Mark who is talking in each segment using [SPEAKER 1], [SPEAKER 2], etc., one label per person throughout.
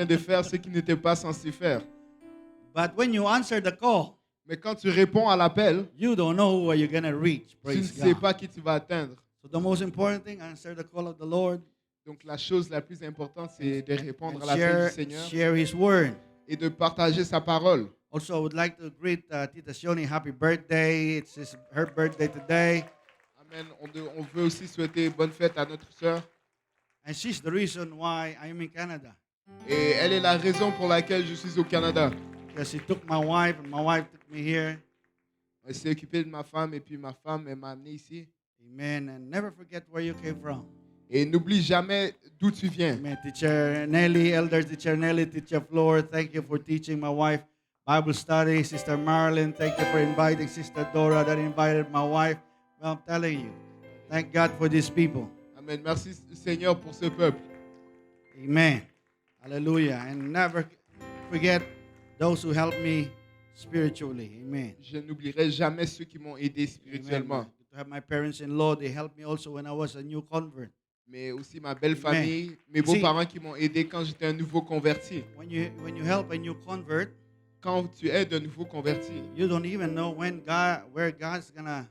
[SPEAKER 1] de faire ce qu'il n'était pas censé faire.
[SPEAKER 2] But when you answer the call,
[SPEAKER 1] Mais quand tu réponds à l'appel,
[SPEAKER 2] you don't know who you're going to reach.
[SPEAKER 1] tu ne
[SPEAKER 2] Praise
[SPEAKER 1] sais
[SPEAKER 2] God.
[SPEAKER 1] pas qui tu vas atteindre.
[SPEAKER 2] So the most important thing, answer the call of the Lord.
[SPEAKER 1] Donc la chose la plus importante, c'est de répondre à
[SPEAKER 2] And
[SPEAKER 1] l'appel du Seigneur
[SPEAKER 2] share His word.
[SPEAKER 1] et de partager sa parole.
[SPEAKER 2] Also, I would like to greet Tita Shoni, happy birthday. Her birthday today.
[SPEAKER 1] Amen. On veut aussi souhaiter bonne fête à notre sœur.
[SPEAKER 2] And she's the reason why I am in Canada.
[SPEAKER 1] Et elle est la raison pour laquelle je suis au Canada.
[SPEAKER 2] Because she took my wife and my wife took me here.
[SPEAKER 1] Elle s'est occupée de ma femme et puis ma femme elle m'a amené ici.
[SPEAKER 2] Amen. And never forget where you came from.
[SPEAKER 1] Et n'oublie jamais d'où tu viens.
[SPEAKER 2] Amen. Teacher Nelly, Elder Teacher Nelly, Teacher Floor, thank you for teaching my wife Bible study. Sister Marilyn, thank you for inviting Sister Dora that invited my wife. Well, I'm telling you, thank God for these people.
[SPEAKER 1] Amen. Merci Seigneur pour ce peuple.
[SPEAKER 2] Amen. Hallelujah. And never forget those who helped me spiritually. Amen.
[SPEAKER 1] Je n'oublierai jamais ceux qui m'ont aidé spirituellement.
[SPEAKER 2] Amen. To have my parents-in-law, they helped me also when I was a new convert.
[SPEAKER 1] Mais aussi ma belle
[SPEAKER 2] Amen.
[SPEAKER 1] famille, mes beaux-parents qui m'ont aidé quand j'étais un nouveau converti.
[SPEAKER 2] When you help a new convert,
[SPEAKER 1] Quand tu aides un nouveau converti
[SPEAKER 2] you don't even know where God's gonna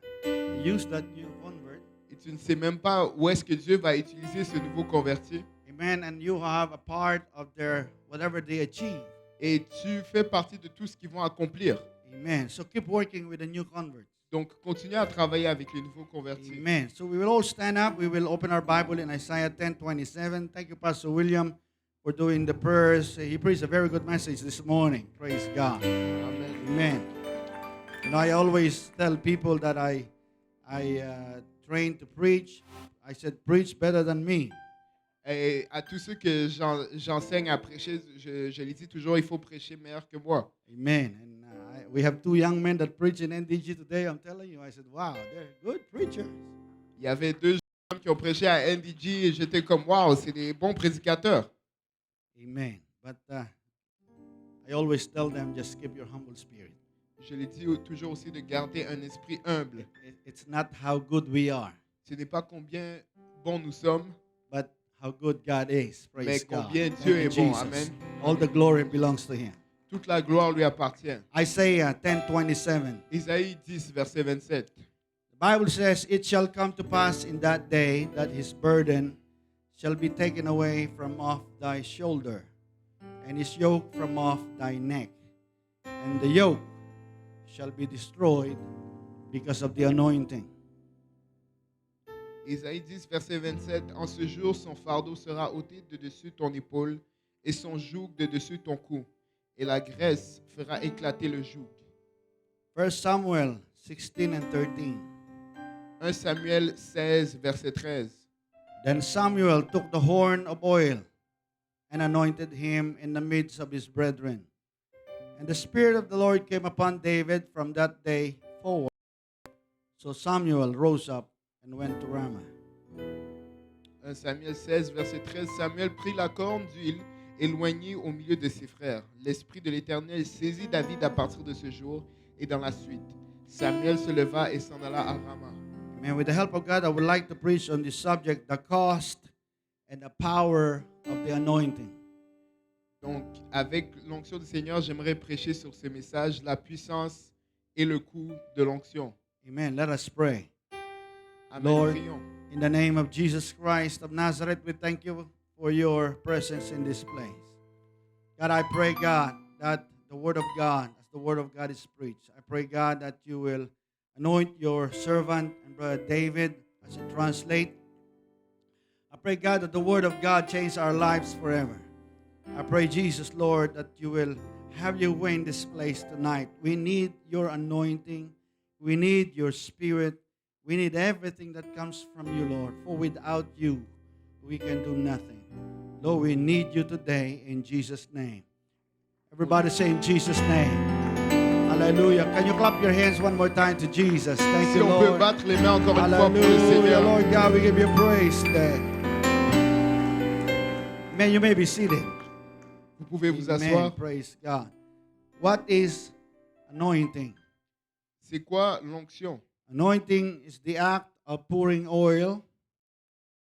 [SPEAKER 2] use that new convert.
[SPEAKER 1] et tu ne sais même pas où est-ce que Dieu va utiliser ce nouveau converti
[SPEAKER 2] Amen. And you have a part of their whatever they achieve.
[SPEAKER 1] et tu fais partie de tout ce qu'ils vont accomplir.
[SPEAKER 2] Amen. So keep working with the new converts.
[SPEAKER 1] Donc continue à travailler avec les nouveaux convertis.
[SPEAKER 2] Amen. So we will all stand up. We will open our Bible in Isaiah 10:27. Thank you, Pastor William, for doing the prayers. He preached a very good message this morning. Praise God.
[SPEAKER 1] Amen.
[SPEAKER 2] Amen. You know, I always tell people that I train to preach. I said, preach better than me.
[SPEAKER 1] Et à tous ceux que j'enseigne à prêcher, je les dis toujours, il faut prêcher meilleur que moi.
[SPEAKER 2] Amen. And we have two young men that preach in NDG today. I'm telling you, I said, wow, they're good preachers.
[SPEAKER 1] Il y avait deux hommes qui ont prêché à NDG et j'étais comme, waouh, c'est des bons prédicateurs.
[SPEAKER 2] Amen. But I always tell them, just keep your humble spirit.
[SPEAKER 1] Je les dis toujours aussi de garder un esprit humble.
[SPEAKER 2] It's not how good we are,
[SPEAKER 1] Ce n'est pas combien bons nous sommes,
[SPEAKER 2] but how good God is.
[SPEAKER 1] mais
[SPEAKER 2] Praise God.
[SPEAKER 1] combien
[SPEAKER 2] Thank
[SPEAKER 1] Dieu
[SPEAKER 2] you,
[SPEAKER 1] est bon.
[SPEAKER 2] Jesus.
[SPEAKER 1] Amen.
[SPEAKER 2] All the glory belongs to Him.
[SPEAKER 1] Toute la gloire lui appartient.
[SPEAKER 2] Isaiah 10:27.
[SPEAKER 1] Isaïe 10, verset 27.
[SPEAKER 2] The Bible says, "It shall come to pass in that day that his burden shall be taken away from off thy shoulder, and his yoke from off thy neck, and the yoke shall be destroyed because of the anointing."
[SPEAKER 1] Isaïe 10, verset 27. En ce jour, son fardeau sera ôté de dessus ton épaule et son joug de dessus ton cou. Et la graisse fera éclater le joug.
[SPEAKER 2] 1 Samuel 16 and 13.
[SPEAKER 1] 1 Samuel 16, verset 13.
[SPEAKER 2] Then Samuel took the horn of oil and anointed him in the midst of his brethren. And the Spirit of the Lord came upon David from that day forward. So Samuel rose up and went to Ramah.
[SPEAKER 1] 1 Samuel 16, verset 13. Samuel prit la corne d'huile éloigné au milieu de ses frères. L'Esprit de l'Éternel saisit David à partir de ce jour et dans la suite. Samuel se leva et s'en alla à Rama.
[SPEAKER 2] Amen. With the help of God, I would like to preach on this subject, the cost and the power of the anointing.
[SPEAKER 1] Donc, avec l'onction du Seigneur, j'aimerais prêcher sur ce message, la puissance et le coût de l'onction.
[SPEAKER 2] Amen. Let us pray.
[SPEAKER 1] Amen.
[SPEAKER 2] Lord,
[SPEAKER 1] Prions.
[SPEAKER 2] in the name of Jesus Christ of Nazareth, we thank you for your presence in this place. God, I pray, God, that the Word of God, as the Word of God is preached, I pray, God, that you will anoint your servant and Brother David as he translate. I pray, God, that the Word of God change our lives forever. I pray, Jesus, Lord, that you will have your way in this place tonight. We need your anointing. We need your Spirit. We need everything that comes from you, Lord. For without you, we can do nothing. Lord, we need you today in Jesus' name. Everybody say in Jesus' name. Hallelujah. Can you clap your hands one more time to Jesus? Thank
[SPEAKER 1] Si
[SPEAKER 2] you,
[SPEAKER 1] on peut
[SPEAKER 2] Lord.
[SPEAKER 1] battre les mains encore une fois pour le
[SPEAKER 2] Hallelujah,
[SPEAKER 1] Seigneur.
[SPEAKER 2] Lord God, we give you praise today. Man, you may be seated.
[SPEAKER 1] Vous pouvez vous
[SPEAKER 2] Amen.
[SPEAKER 1] asseoir.
[SPEAKER 2] Praise God. What is anointing?
[SPEAKER 1] C'est quoi l'onction?
[SPEAKER 2] Anointing is the act of pouring oil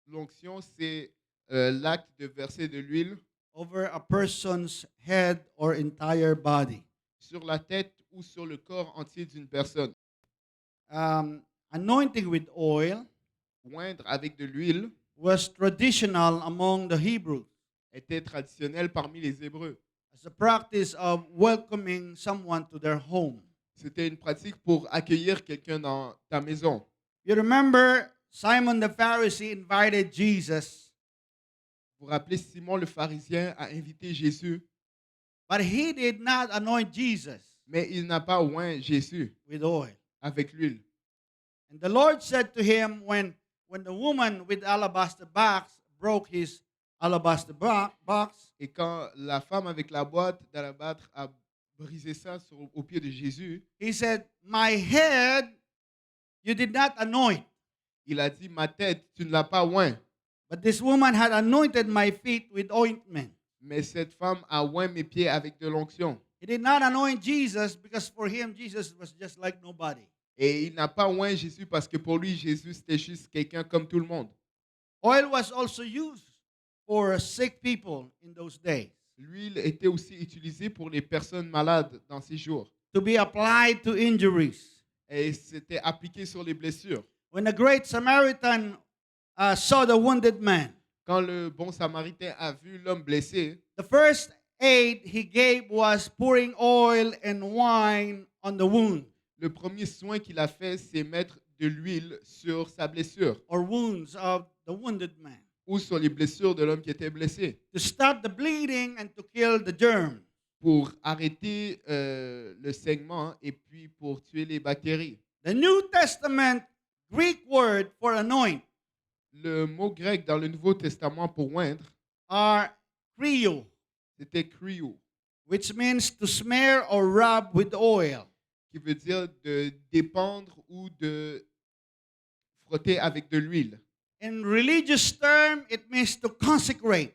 [SPEAKER 1] L'onction, c'est l'acte de verser de l'huile
[SPEAKER 2] over a person's head or entire body.
[SPEAKER 1] sur la tête ou sur le corps entier d'une personne.
[SPEAKER 2] Anointing with oil
[SPEAKER 1] Oindre avec de l'huile
[SPEAKER 2] was traditional among the Hebrews
[SPEAKER 1] était traditionnel parmi les Hébreux.
[SPEAKER 2] as a practice of welcoming someone to their home.
[SPEAKER 1] C'était une pratique pour accueillir quelqu'un dans ta maison.
[SPEAKER 2] You remember Simon the Pharisee invited Jesus,
[SPEAKER 1] Vous vous rappelez, Simon le pharisien a invité Jésus,
[SPEAKER 2] but he did not anoint Jesus
[SPEAKER 1] mais il n'a pas oint Jésus
[SPEAKER 2] with oil.
[SPEAKER 1] avec l'huile.
[SPEAKER 2] And the Lord said to him, when the woman with alabaster box broke his alabaster box,
[SPEAKER 1] Et quand la femme avec la boîte d'alabâtre a brisé ça au pied de Jésus,
[SPEAKER 2] he said, "My head you did not anoint,
[SPEAKER 1] il a dit, ma tête, tu ne l'as pas oint.
[SPEAKER 2] but this woman had anointed my feet with ointment."
[SPEAKER 1] Mais cette femme a oint mes pieds avec de l'onction.
[SPEAKER 2] He did not anoint Jesus because for him, Jesus was just like nobody.
[SPEAKER 1] Et il n'a pas oint Jésus parce que pour lui, Jésus, c'était juste quelqu'un comme tout le monde.
[SPEAKER 2] Oil was also used for sick people in those days,
[SPEAKER 1] L'huile était aussi utilisée pour les personnes malades dans ces jours.
[SPEAKER 2] to be applied to injuries.
[SPEAKER 1] Et c'était appliqué sur les blessures.
[SPEAKER 2] When the great Samaritan saw the wounded man,
[SPEAKER 1] Quand le bon samaritain a vu l'homme blessé,
[SPEAKER 2] the first aid he gave was pouring oil and wine on the wound
[SPEAKER 1] le premier soin qu'il a fait, c'est mettre de l'huile sur sa blessure
[SPEAKER 2] or wounds of the wounded man
[SPEAKER 1] ou sur les blessures de l'homme qui était blessé
[SPEAKER 2] to stop the bleeding and to kill the germ.
[SPEAKER 1] pour arrêter le saignement et puis pour tuer les bactéries.
[SPEAKER 2] The New Testament Greek word for anoint
[SPEAKER 1] Le mot grec dans le Nouveau Testament pour oindre,
[SPEAKER 2] are kryo,
[SPEAKER 1] c'était kryo,
[SPEAKER 2] which means to smear or rub with oil.
[SPEAKER 1] qui veut dire de dépendre ou de frotter avec de l'huile.
[SPEAKER 2] In religious term, it means to consecrate,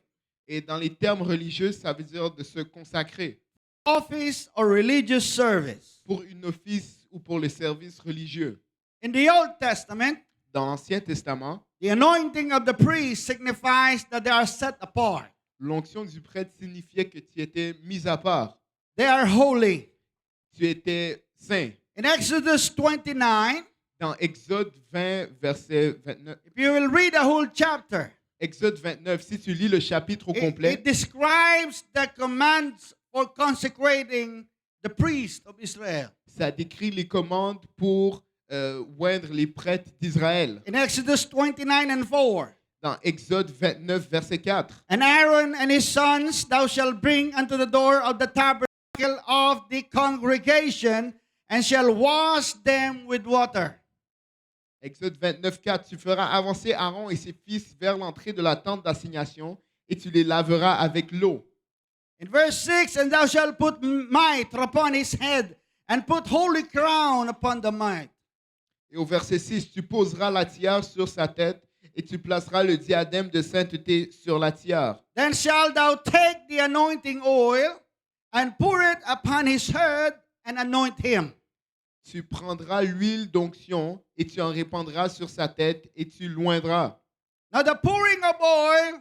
[SPEAKER 1] Et dans les termes religieux, ça veut dire de se consacrer
[SPEAKER 2] office or religious service.
[SPEAKER 1] pour une office ou pour le service religieux.
[SPEAKER 2] In the Old Testament,
[SPEAKER 1] Dans l'Ancien Testament,
[SPEAKER 2] the anointing of the priest signifies that they are set apart.
[SPEAKER 1] l'onction du prêtre signifiait que tu étais mis à part.
[SPEAKER 2] They are holy.
[SPEAKER 1] Tu étais saint.
[SPEAKER 2] In Exodus 29,
[SPEAKER 1] Dans Exode 20, verset 29,
[SPEAKER 2] if you will read the whole chapter,
[SPEAKER 1] Exode 29, si tu lis le chapitre au
[SPEAKER 2] it
[SPEAKER 1] complet,
[SPEAKER 2] describes the commands for consecrating the priest of Israel.
[SPEAKER 1] ça décrit les commandes pour oindre les prêtres d'Israël.
[SPEAKER 2] In Exodus 29 and 4,
[SPEAKER 1] Dans Exode 29, verset 4,
[SPEAKER 2] and Aaron and his sons thou shalt bring unto the door of the tabernacle of the congregation, and shall wash them with water.
[SPEAKER 1] Exode 29, 4, tu feras avancer Aaron et ses fils vers l'entrée de la tente d'assignation et tu les laveras avec l'eau.
[SPEAKER 2] In verse 6, and thou shalt put mitre upon his head, and put holy crown upon the mitre.
[SPEAKER 1] Et au verset 6, tu poseras la tiare sur sa tête et tu placeras le diadème de sainteté sur la tiare.
[SPEAKER 2] Then shalt thou take the anointing oil, and pour it upon his head, and anoint him.
[SPEAKER 1] Tu prendras l'huile d'onction et tu en répandras sur sa tête et tu l'oindras.
[SPEAKER 2] Now the pouring of oil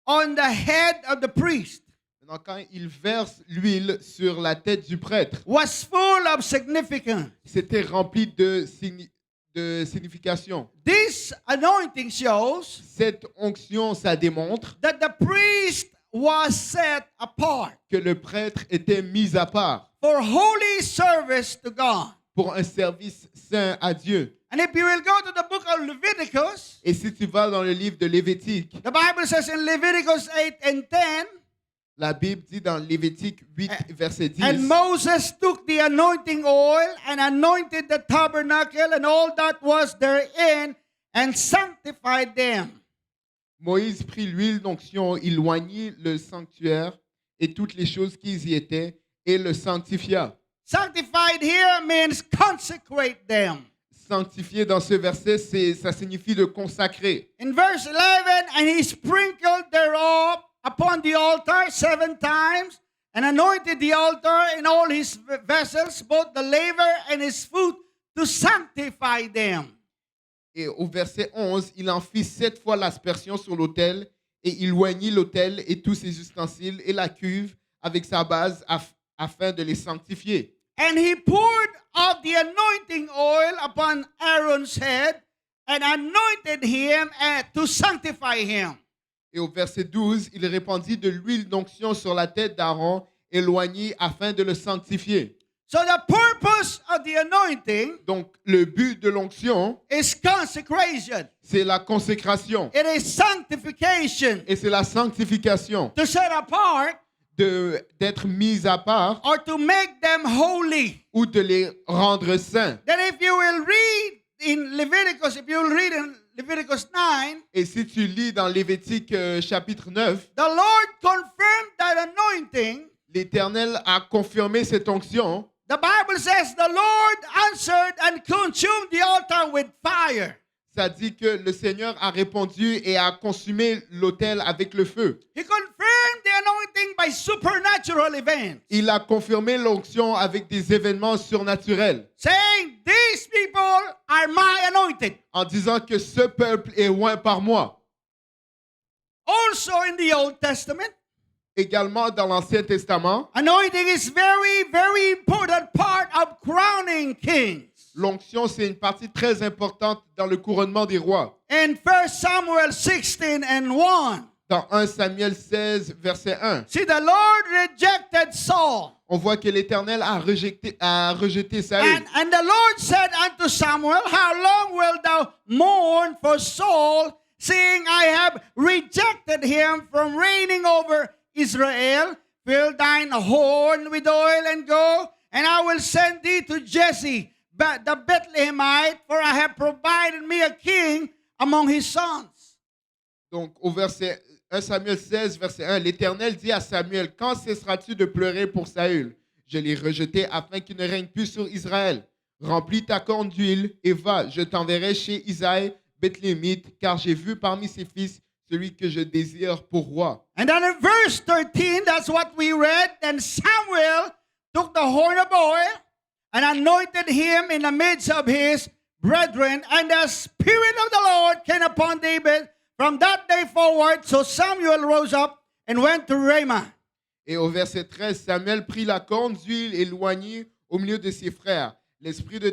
[SPEAKER 2] on the head of the priest
[SPEAKER 1] Maintenant, quand il verse l'huile sur la tête du prêtre,
[SPEAKER 2] was full of significance.
[SPEAKER 1] c'était rempli de signification.
[SPEAKER 2] This anointing shows
[SPEAKER 1] Cette onction, ça démontre
[SPEAKER 2] that the priest was set apart
[SPEAKER 1] que le prêtre était mis à part
[SPEAKER 2] for holy service to God.
[SPEAKER 1] pour un service saint à Dieu.
[SPEAKER 2] And if you will go to the book of Leviticus,
[SPEAKER 1] Et si tu vas dans le livre de Lévitique,
[SPEAKER 2] the Bible says in Leviticus 8 and 10,
[SPEAKER 1] la Bible dit dans Lévitique 8, verset 10,
[SPEAKER 2] and Moses took the anointing oil and anointed the tabernacle and all that was therein and sanctified them.
[SPEAKER 1] Moïse prit l'huile d'onction, il oignit le sanctuaire et toutes les choses qui y étaient et le sanctifia.
[SPEAKER 2] Sanctified here means consecrate them.
[SPEAKER 1] Sanctifier dans ce verset, ça signifie de consacrer.
[SPEAKER 2] In verse 11, and he sprinkled thereof upon the altar 7 times, and anointed the altar and all his vessels, both the laver and his foot, to sanctify them.
[SPEAKER 1] Et au verset 11, il en fit 7 fois l'aspersion sur l'autel Et il oignit l'autel et tous ses ustensiles et la cuve avec sa base afin de les sanctifier.
[SPEAKER 2] And he poured of the anointing oil upon Aaron's head and anointed him to sanctify him.
[SPEAKER 1] Et au verset 12, il répandit de l'huile d'onction sur la tête d'Aaron et l'oignit afin de le sanctifier.
[SPEAKER 2] So the purpose of the anointing
[SPEAKER 1] Donc, le but de l'onction,
[SPEAKER 2] is consecration.
[SPEAKER 1] c'est la consécration
[SPEAKER 2] It is sanctification.
[SPEAKER 1] et c'est la sanctification
[SPEAKER 2] To set apart
[SPEAKER 1] d'être mis à part
[SPEAKER 2] or to make them holy.
[SPEAKER 1] ou de les rendre saints.
[SPEAKER 2] Then if you will read in Leviticus, if you will read in Leviticus 9,
[SPEAKER 1] Et si tu lis dans Lévitique chapitre 9,
[SPEAKER 2] the Lord confirmed that anointing.
[SPEAKER 1] l'Éternel a confirmé cette onction.
[SPEAKER 2] The Bible says the Lord answered and consumed the altar with fire.
[SPEAKER 1] Ça dit que le Seigneur a répondu et a consumé l'autel avec le feu.
[SPEAKER 2] He confirmed the anointing by supernatural events,
[SPEAKER 1] Il a confirmé l'onction avec des événements surnaturels,
[SPEAKER 2] saying, "These people are my anointed."
[SPEAKER 1] en disant que ce peuple est oint par moi.
[SPEAKER 2] Also in the Old Testament,
[SPEAKER 1] Également dans l'Ancien Testament,
[SPEAKER 2] anointing is very, very important part of crowning kings.
[SPEAKER 1] l'onction, c'est une partie très importante dans le couronnement des rois.
[SPEAKER 2] In 1 Samuel 16 and 1,
[SPEAKER 1] Dans 1 Samuel 16, verset 1,
[SPEAKER 2] see, the Lord rejected Saul.
[SPEAKER 1] on voit que l'Éternel a rejeté Saül.
[SPEAKER 2] And the Lord said unto Samuel, "How long wilt thou mourn for Saul, seeing I have rejected him from reigning over Israel? Fill thine horn with oil and go, and I will send thee to Jesse, the Bethlehemite, for I have provided me a king among his sons."
[SPEAKER 1] Donc, au verset 1 Samuel 16, verset 1, l'Éternel dit à Samuel, « Quand cesseras-tu de pleurer pour Saül? Je l'ai rejeté afin qu'il ne règne plus sur Israël. Remplis ta corne d'huile et va, je t'enverrai chez Isaïe, Bethléemite, car j'ai vu parmi ses fils celui que je désire pour roi. »
[SPEAKER 2] And then in verse 13, that's what we read. Then Samuel took the horn of oil and anointed him in the midst of his brethren, and the Spirit of the Lord came upon David from that day forward. So Samuel rose up and went to Ramah.
[SPEAKER 1] Et au verset 13, Samuel prit la corne d'huile et l'oignit au milieu de ses frères. L'esprit de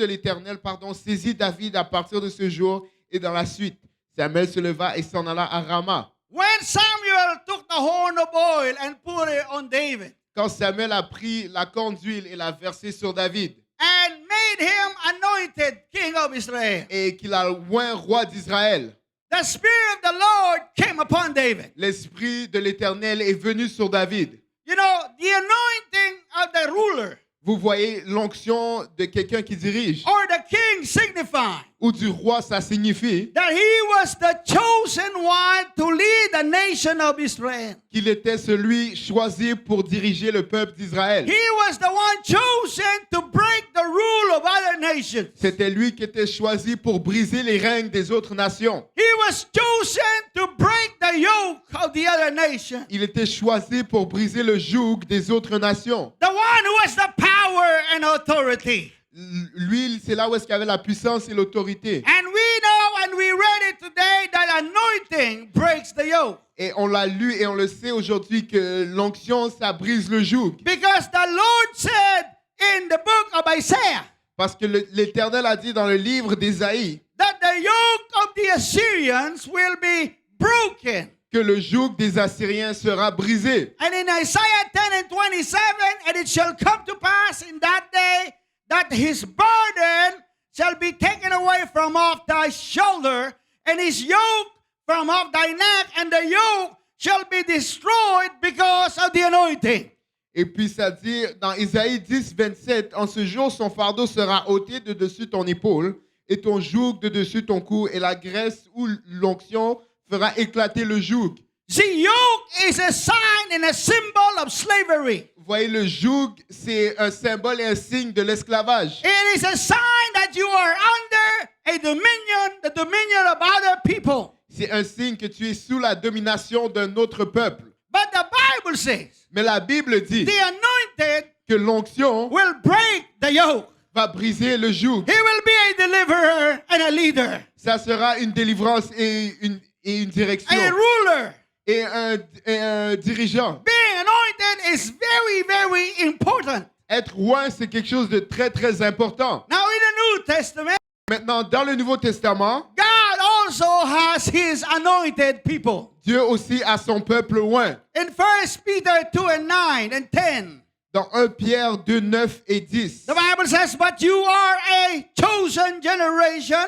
[SPEAKER 1] l'Éternel, saisit David à partir de ce jour et dans la suite. Samuel se leva et s'en alla à Rama.
[SPEAKER 2] When Samuel took the horn of oil and put it on David
[SPEAKER 1] Quand Samuel a pris la corne d'huile et l'a versée sur David,
[SPEAKER 2] and made him anointed king of Israel,
[SPEAKER 1] et qu'il a oint roi d'Israël,
[SPEAKER 2] the Spirit of the Lord came upon David.
[SPEAKER 1] l'esprit de l'Éternel est venu sur David.
[SPEAKER 2] You know, the anointing of the ruler
[SPEAKER 1] Vous voyez l'onction de quelqu'un qui dirige
[SPEAKER 2] or the king signifying
[SPEAKER 1] ou du roi, ça signifie
[SPEAKER 2] that he was the chosen one to lead the nation of Israel.
[SPEAKER 1] qu'il était celui choisi pour diriger le peuple d'Israël.
[SPEAKER 2] He was the one chosen to break the rule of other nations.
[SPEAKER 1] C'était lui qui était choisi pour briser les règnes des autres nations.
[SPEAKER 2] He was chosen to break the yoke of the other nation.
[SPEAKER 1] Il était choisi pour briser le joug des autres nations.
[SPEAKER 2] The one who has the power and authority.
[SPEAKER 1] Lui, c'est là où est-ce qu'il y avait la puissance et l'autorité.
[SPEAKER 2] And we know and we read it today that anointing breaks the yoke.
[SPEAKER 1] Et on l'a lu et on le sait aujourd'hui que l'onction, ça brise le joug.
[SPEAKER 2] Because the Lord said in the book of Isaiah
[SPEAKER 1] Parce que l'Éternel a dit dans le livre d'Ésaïe
[SPEAKER 2] that the yoke of the Assyrians will be broken.
[SPEAKER 1] que le joug des Assyriens sera brisé.
[SPEAKER 2] And in Isaiah 10 and 27, and it shall come to pass in that day that his burden shall be taken away from off thy shoulder, and his yoke from off thy neck, and the yoke shall be destroyed because of the anointing.
[SPEAKER 1] Et puis ça dit dans Ésaïe 10, 27, en ce jour, son fardeau sera ôté de dessus ton épaule et ton joug de dessus ton cou, et la graisse ou l'onction fera éclater le joug.
[SPEAKER 2] The yoke is a sign and a symbol of slavery.
[SPEAKER 1] Vous voyez, le joug, c'est un symbole et un signe de l'esclavage.
[SPEAKER 2] It is a sign that you are under a dominion, the dominion of other people.
[SPEAKER 1] C'est un signe que tu es sous la domination d'un autre peuple.
[SPEAKER 2] But the Bible says
[SPEAKER 1] Mais la Bible dit
[SPEAKER 2] the anointed
[SPEAKER 1] que l'onction
[SPEAKER 2] will break the yoke.
[SPEAKER 1] va briser le joug.
[SPEAKER 2] He will be a deliverer and a leader.
[SPEAKER 1] Ça sera une délivrance et et une direction
[SPEAKER 2] a ruler.
[SPEAKER 1] et un dirigeant.
[SPEAKER 2] Being anointed is very, very important.
[SPEAKER 1] Être roi, c'est quelque chose de très, très important.
[SPEAKER 2] Now, in the New Testament,
[SPEAKER 1] Maintenant, dans le Nouveau Testament,
[SPEAKER 2] God also has his anointed people.
[SPEAKER 1] Dieu aussi a son peuple loin.
[SPEAKER 2] In 1 Peter 2 and 9 and 10,
[SPEAKER 1] Dans 1 Pierre 2, 9 et 10,
[SPEAKER 2] the Bible says, but you are a chosen generation,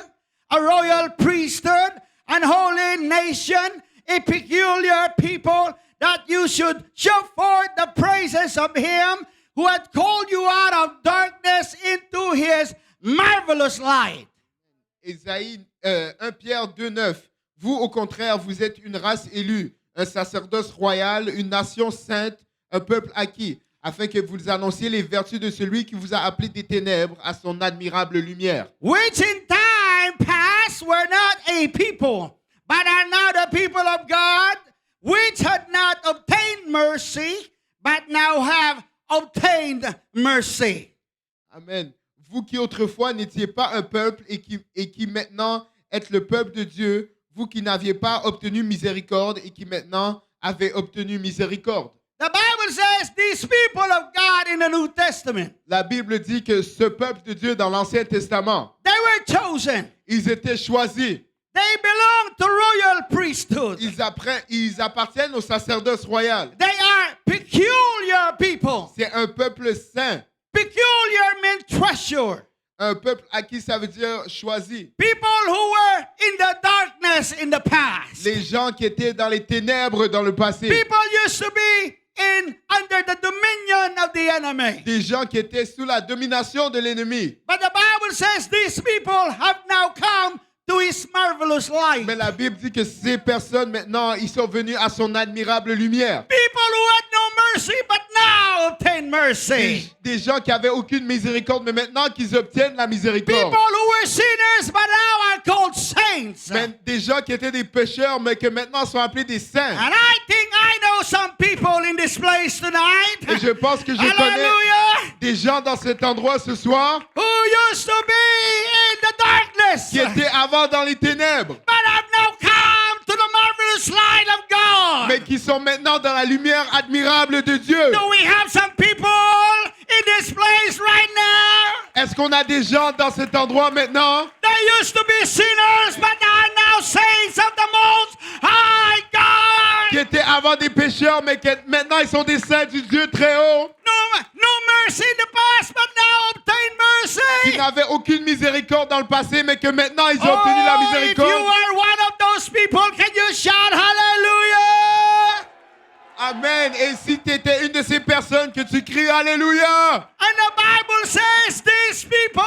[SPEAKER 2] a royal priesthood, an holy nation, a peculiar people, that you should show forth the praises of him who had called you out of darkness into his marvelous light.
[SPEAKER 1] Ésaïe, 1 Pierre 2, 9. Vous, au contraire, vous êtes une race élue, un sacerdoce royal, une nation sainte, un peuple acquis, afin que vous annonciez les vertus de celui qui vous a appelé des ténèbres à son admirable lumière.
[SPEAKER 2] Which in time past were not a people, but are now the people of God, which had not obtained mercy, but now have obtained mercy.
[SPEAKER 1] Amen. Vous qui autrefois n'étiez pas un peuple et qui maintenant êtes le peuple de Dieu, vous qui n'aviez pas obtenu miséricorde et qui maintenant avez obtenu miséricorde.
[SPEAKER 2] The Bible says these people of God in the New Testament,
[SPEAKER 1] La Bible dit que ce peuple de Dieu dans l'Ancien Testament,
[SPEAKER 2] they were chosen.
[SPEAKER 1] ils étaient choisis.
[SPEAKER 2] They belong to royal priesthood.
[SPEAKER 1] Ils appartiennent au sacerdoce royal.
[SPEAKER 2] They are peculiar people.
[SPEAKER 1] C'est un peuple saint.
[SPEAKER 2] Peculiar means treasure.
[SPEAKER 1] Un peuple à qui ça veut dire choisi.
[SPEAKER 2] People who were in the darkness in the past.
[SPEAKER 1] Les gens qui étaient dans les ténèbres dans le passé.
[SPEAKER 2] People used to be under the dominion of the enemy.
[SPEAKER 1] Des gens qui étaient sous la domination de l'ennemi.
[SPEAKER 2] But the Bible says these people have now come to his marvelous light.
[SPEAKER 1] Mais la Bible dit que ces personnes maintenant, ils sont venus à son admirable lumière.
[SPEAKER 2] People who had no mercy but now obtain mercy.
[SPEAKER 1] Des gens qui avaient aucune miséricorde, mais maintenant qu'ils obtiennent la miséricorde.
[SPEAKER 2] People who were sinners but now are called saints.
[SPEAKER 1] Mais des gens qui étaient des pécheurs, mais que maintenant sont appelés des saints.
[SPEAKER 2] And I think I know some people in this place tonight.
[SPEAKER 1] Et je pense que je connais des gens dans cet endroit ce soir
[SPEAKER 2] who used to be in the darkness,
[SPEAKER 1] qui étaient avant dans les ténèbres,
[SPEAKER 2] but have now come to the marvelous light of God.
[SPEAKER 1] mais qui sont maintenant dans la lumière admirable de Dieu.
[SPEAKER 2] Do we have some people in this place right now?
[SPEAKER 1] Est-ce qu'on a des gens dans cet endroit maintenant
[SPEAKER 2] They used to be sinners, but are now saints of the Most High
[SPEAKER 1] qui
[SPEAKER 2] God.
[SPEAKER 1] étaient avant des pécheurs, mais qui maintenant ils sont des saints du Dieu très haut,
[SPEAKER 2] No mercy in the past, but now obtain
[SPEAKER 1] qui
[SPEAKER 2] mercy.
[SPEAKER 1] n'avaient aucune miséricorde dans le passé, mais que maintenant ils ont obtenu la
[SPEAKER 2] Oh, if you
[SPEAKER 1] miséricorde.
[SPEAKER 2] are one of those people, can you shout hallelujah?
[SPEAKER 1] Amen. Et si tu étais une de ces personnes que tu cries Alléluia.
[SPEAKER 2] And the Bible says these people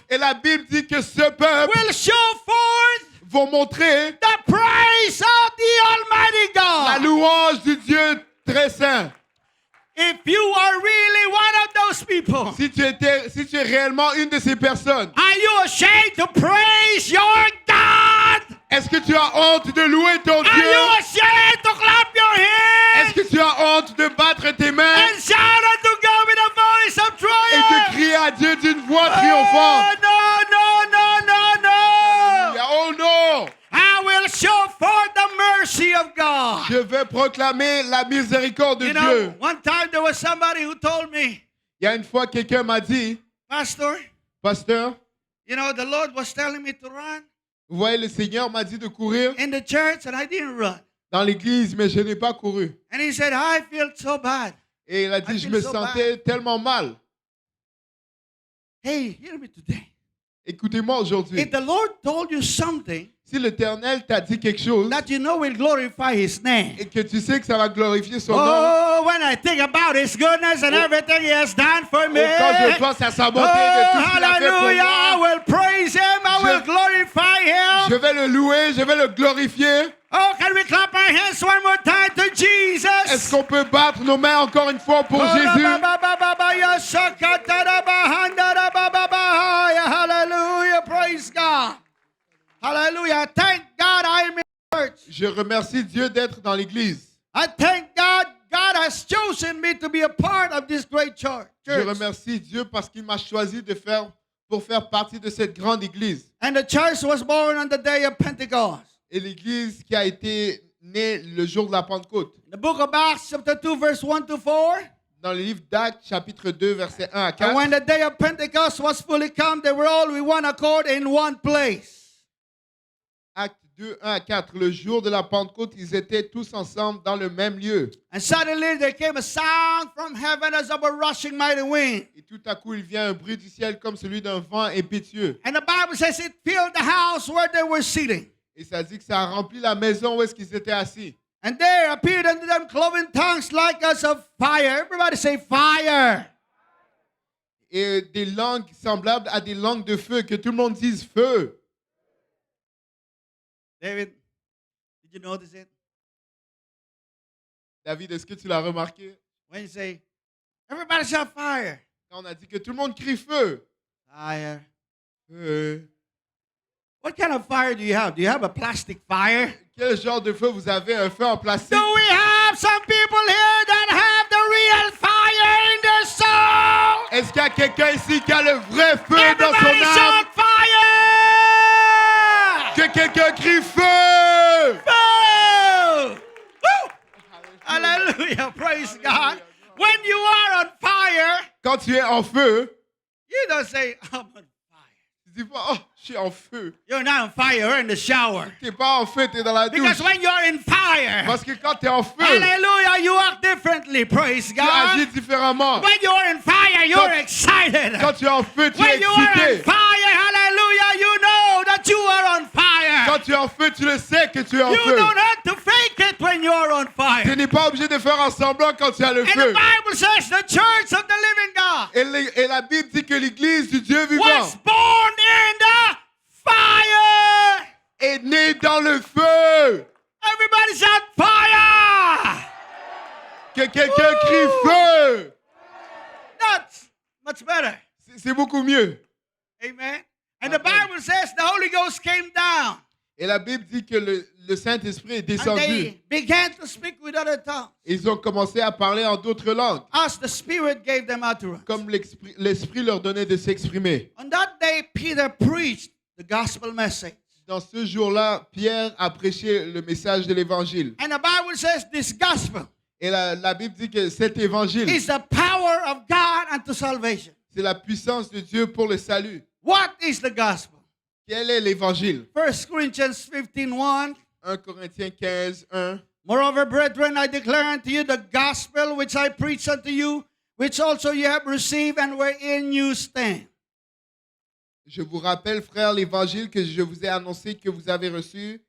[SPEAKER 1] Et la Bible dit que ce peuple
[SPEAKER 2] will show forth
[SPEAKER 1] vont montrer
[SPEAKER 2] the praise of the Almighty
[SPEAKER 1] la
[SPEAKER 2] God.
[SPEAKER 1] louange du Dieu très saint.
[SPEAKER 2] If you are really one of those people,
[SPEAKER 1] Si tu es réellement une de ces personnes,
[SPEAKER 2] are you ashamed to praise your God?
[SPEAKER 1] est-ce que tu as honte de louer ton
[SPEAKER 2] Are
[SPEAKER 1] Dieu?
[SPEAKER 2] you ashamed to clap your
[SPEAKER 1] Est-ce
[SPEAKER 2] hands
[SPEAKER 1] que tu as honte de battre tes mains
[SPEAKER 2] and shout unto God with a voice of
[SPEAKER 1] et de
[SPEAKER 2] triumph?
[SPEAKER 1] crier à Dieu d'une voix
[SPEAKER 2] Oh,
[SPEAKER 1] triomphante?
[SPEAKER 2] no.
[SPEAKER 1] Oh non!
[SPEAKER 2] I will show forth the mercy of God.
[SPEAKER 1] Je vais proclamer la miséricorde de
[SPEAKER 2] You
[SPEAKER 1] Dieu.
[SPEAKER 2] know, one time there was somebody who told me,
[SPEAKER 1] Il y a une fois, quelqu'un m'a dit,
[SPEAKER 2] Pastor,
[SPEAKER 1] Pasteur,
[SPEAKER 2] you know, the Lord was telling me to run
[SPEAKER 1] vous voyez, le Seigneur m'a dit de courir
[SPEAKER 2] in the church and I didn't run.
[SPEAKER 1] dans l'église, mais je n'ai pas couru.
[SPEAKER 2] And he said, I feel so bad.
[SPEAKER 1] Et il a dit, je me sentais tellement mal.
[SPEAKER 2] Hey, hear me today.
[SPEAKER 1] Écoutez-moi aujourd'hui.
[SPEAKER 2] If the Lord told you something
[SPEAKER 1] Si l'Éternel t'a dit quelque chose
[SPEAKER 2] that you know will glorify His name.
[SPEAKER 1] et que tu sais que ça va glorifier son nom,
[SPEAKER 2] Oh, when I think about His goodness and everything He has done for me.
[SPEAKER 1] quand je pense à sa bonté
[SPEAKER 2] Oh,
[SPEAKER 1] de tout ce qu'il a fait pour
[SPEAKER 2] hallelujah. I
[SPEAKER 1] moi,
[SPEAKER 2] will praise Him. I will glorify
[SPEAKER 1] je
[SPEAKER 2] Him.
[SPEAKER 1] vais le louer, je vais le glorifier.
[SPEAKER 2] Oh, can we clap our hands one more time to Jesus?
[SPEAKER 1] Est-ce qu'on peut battre nos mains encore une fois pour Jésus?
[SPEAKER 2] Hallelujah. Praise God. Hallelujah. Thank God I'm in church.
[SPEAKER 1] Je remercie Dieu d'être dans l'église.
[SPEAKER 2] I thank God God has chosen me to be a part of this great church.
[SPEAKER 1] Je remercie Dieu parce qu'il m'a choisi pour faire partie de cette grande église.
[SPEAKER 2] And the church was born on the day of Pentecost.
[SPEAKER 1] et l'église qui a été née le jour de la Pentecôte.
[SPEAKER 2] The book of Acts, chapter 2, verse 1 to 4.
[SPEAKER 1] Dans le livre d'Actes, chapitre 2, versets 1 à
[SPEAKER 2] And when
[SPEAKER 1] 4.
[SPEAKER 2] the day of Pentecost was fully come, they were all with one accord in one place.
[SPEAKER 1] Actes 2, 1 à 4. Le jour de la Pentecôte, ils étaient tous ensemble dans le même lieu.
[SPEAKER 2] And suddenly there came a sound from heaven as of a rushing mighty wind.
[SPEAKER 1] Et tout à coup, il vient un bruit du ciel comme celui d'un vent impétueux.
[SPEAKER 2] And the Bible says it filled the house where they were sitting.
[SPEAKER 1] Et ça dit que ça a rempli la maison où est-ce qu'ils étaient assis.
[SPEAKER 2] And there appeared unto them cloven tongues like as of fire. Everybody say fire.
[SPEAKER 1] Et des langues semblables à des langues de feu, que tout le monde dise feu.
[SPEAKER 2] David, did you notice it?
[SPEAKER 1] David, est-ce que tu l'as remarqué?
[SPEAKER 2] When you say, everybody shout fire.
[SPEAKER 1] Quand on a dit que tout le monde crie feu.
[SPEAKER 2] Fire.
[SPEAKER 1] Feu.
[SPEAKER 2] What kind of fire do you have? Do you have a plastic fire?
[SPEAKER 1] Quel genre de feu vous avez? Un feu en plastique?
[SPEAKER 2] Do we have some people here that have the real fire in their soul?
[SPEAKER 1] Est-ce qu'il y a quelqu'un ici qui a le vrai feu dans
[SPEAKER 2] Everybody
[SPEAKER 1] son âme?
[SPEAKER 2] shout fire!
[SPEAKER 1] Que quelqu'un crie feu!
[SPEAKER 2] Fire! Woo! Hallelujah. Praise God. When you are on fire,
[SPEAKER 1] Quand tu es en feu,
[SPEAKER 2] you don't say, I'm on fire.
[SPEAKER 1] tu dis pas, oh, je suis en feu.
[SPEAKER 2] You're not on fire, you're in the shower.
[SPEAKER 1] Tu n'es pas en feu, tu es dans la douche.
[SPEAKER 2] Because when you're in fire,
[SPEAKER 1] Parce que quand tu es en feu,
[SPEAKER 2] hallelujah, you act differently. Praise
[SPEAKER 1] tu
[SPEAKER 2] God.
[SPEAKER 1] agis différemment.
[SPEAKER 2] When you're in fire, you're excited.
[SPEAKER 1] Quand tu es en feu, tu es
[SPEAKER 2] When you are on
[SPEAKER 1] excité.
[SPEAKER 2] fire, hallelujah, you know that you are on fire.
[SPEAKER 1] Quand tu es en feu, tu le sais que tu es en
[SPEAKER 2] You
[SPEAKER 1] feu.
[SPEAKER 2] don't have to fake it when you're on
[SPEAKER 1] Tu
[SPEAKER 2] fire.
[SPEAKER 1] n'es pas obligé de faire un semblant quand tu as le
[SPEAKER 2] And the
[SPEAKER 1] feu.
[SPEAKER 2] Bible says the church of the living God
[SPEAKER 1] Et la Bible dit que l'église du Dieu vivant
[SPEAKER 2] was born in the fire.
[SPEAKER 1] est née dans le feu.
[SPEAKER 2] Everybody shout fire.
[SPEAKER 1] Que quelqu'un crie feu.
[SPEAKER 2] That's much better.
[SPEAKER 1] C'est beaucoup mieux.
[SPEAKER 2] Amen. And the Bible says the Holy Ghost came down
[SPEAKER 1] Et la Bible dit que le Saint-Esprit est
[SPEAKER 2] and
[SPEAKER 1] descendu.
[SPEAKER 2] they began to speak with other tongues
[SPEAKER 1] Ils ont commencé à parler en d'autres langues,
[SPEAKER 2] as the Spirit gave them utterance.
[SPEAKER 1] comme l'Esprit leur donnait de s'exprimer.
[SPEAKER 2] On that day, Peter preached the gospel message.
[SPEAKER 1] Dans ce jour-là, Pierre a prêché le message de l'Évangile.
[SPEAKER 2] And the Bible says this gospel
[SPEAKER 1] Et la Bible dit que cet Évangile,
[SPEAKER 2] is the power of God unto salvation.
[SPEAKER 1] c'est la puissance de Dieu pour le salut.
[SPEAKER 2] What is the gospel?
[SPEAKER 1] Quel est l'Évangile?
[SPEAKER 2] 1 Corinthians 15:1.
[SPEAKER 1] 1 Corinthiens 15, 1.
[SPEAKER 2] Moreover, brethren, I declare unto you the gospel which I preach unto you, which also you have received and wherein you stand.
[SPEAKER 1] Je vous rappelle, frères, l'Évangile que je vous ai annoncé, que vous avez reçu,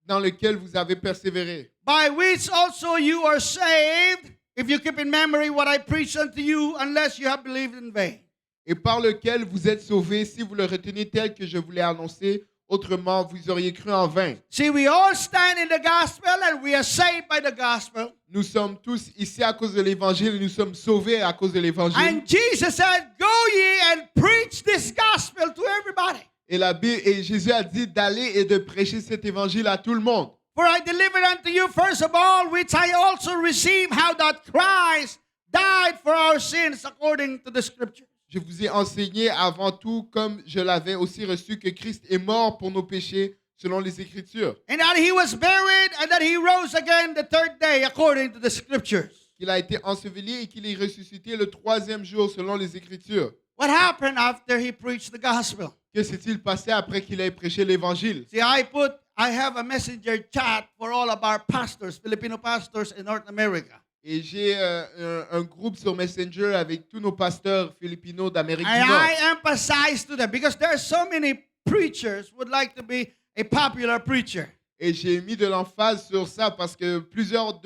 [SPEAKER 1] dans lequel vous avez persévéré.
[SPEAKER 2] By which also you are saved, if you keep in memory what I preached unto you, unless you have believed in vain.
[SPEAKER 1] Et par lequel vous êtes sauvés si vous le retenez tel que je vous l'ai annoncé. Autrement, vous auriez cru en vain.
[SPEAKER 2] See, we all stand in the gospel and we are saved by the gospel.
[SPEAKER 1] Nous sommes tous ici à cause de l'Évangile et nous sommes sauvés à cause de l'Évangile.
[SPEAKER 2] And Jesus said, go ye and preach this gospel to everybody.
[SPEAKER 1] Et Jésus a dit d'aller et de prêcher cet Évangile à tout le monde.
[SPEAKER 2] For I delivered unto you first of all, which I also received, how that Christ died for our sins according to the scripture.
[SPEAKER 1] Je vous ai enseigné avant tout, comme je l'avais aussi reçu, que Christ est mort pour nos péchés selon les Écritures.
[SPEAKER 2] And that he was buried and that he rose again the third day according to the scriptures.
[SPEAKER 1] Qu'il a été enseveli et qu'il est ressuscité le troisième jour selon les Écritures.
[SPEAKER 2] What happened after he preached the gospel?
[SPEAKER 1] Que s'est-il passé après qu'il ait prêché l'Évangile?
[SPEAKER 2] See, I have a messenger chat for all of our pastors, Filipino pastors in North America.
[SPEAKER 1] Et j'ai un groupe sur Messenger avec tous nos pasteurs philippinos d'Amérique du
[SPEAKER 2] And
[SPEAKER 1] Nord.
[SPEAKER 2] I emphasize to them because there are so many preachers would like to be a popular preacher.
[SPEAKER 1] Et j'ai mis de l'emphase sur ça parce que plusieurs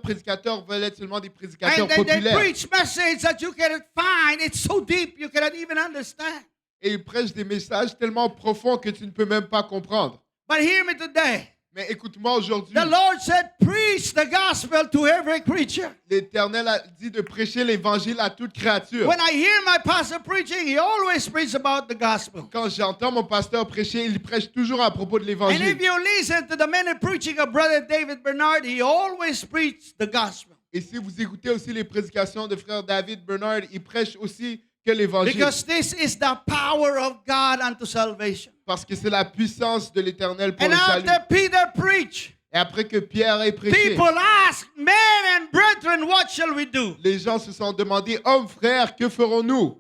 [SPEAKER 1] prédicateurs veulent être seulement des prédicateurs
[SPEAKER 2] And they
[SPEAKER 1] populaires.
[SPEAKER 2] preach message that you cannot find. It's so deep you cannot even understand.
[SPEAKER 1] Et ils prêchent des messages tellement profonds que tu ne peux même pas comprendre.
[SPEAKER 2] But hear me today.
[SPEAKER 1] Mais écoute-moi aujourd'hui.
[SPEAKER 2] The Lord said, preach the gospel to every creature.
[SPEAKER 1] L'Éternel a dit de prêcher l'Évangile à toute créature.
[SPEAKER 2] When I hear my pastor preaching, he always preaches about the gospel.
[SPEAKER 1] Quand j'entends mon pasteur prêcher, il prêche toujours à propos de
[SPEAKER 2] And
[SPEAKER 1] l'Évangile.
[SPEAKER 2] if you listen to the many preaching of Brother David Bernard, he always preached the gospel.
[SPEAKER 1] Et si vous écoutez aussi les prédications de frère David Bernard, il prêche aussi que l'évangile.
[SPEAKER 2] Because this is the power of God unto salvation.
[SPEAKER 1] Parce que c'est la puissance de l'Éternel pour
[SPEAKER 2] And
[SPEAKER 1] le salut.
[SPEAKER 2] after Peter preached,
[SPEAKER 1] Et après que Pierre ait prêché,
[SPEAKER 2] people asked, men and brethren, what shall we do?
[SPEAKER 1] les gens se sont demandé, hommes, frères, que ferons-nous?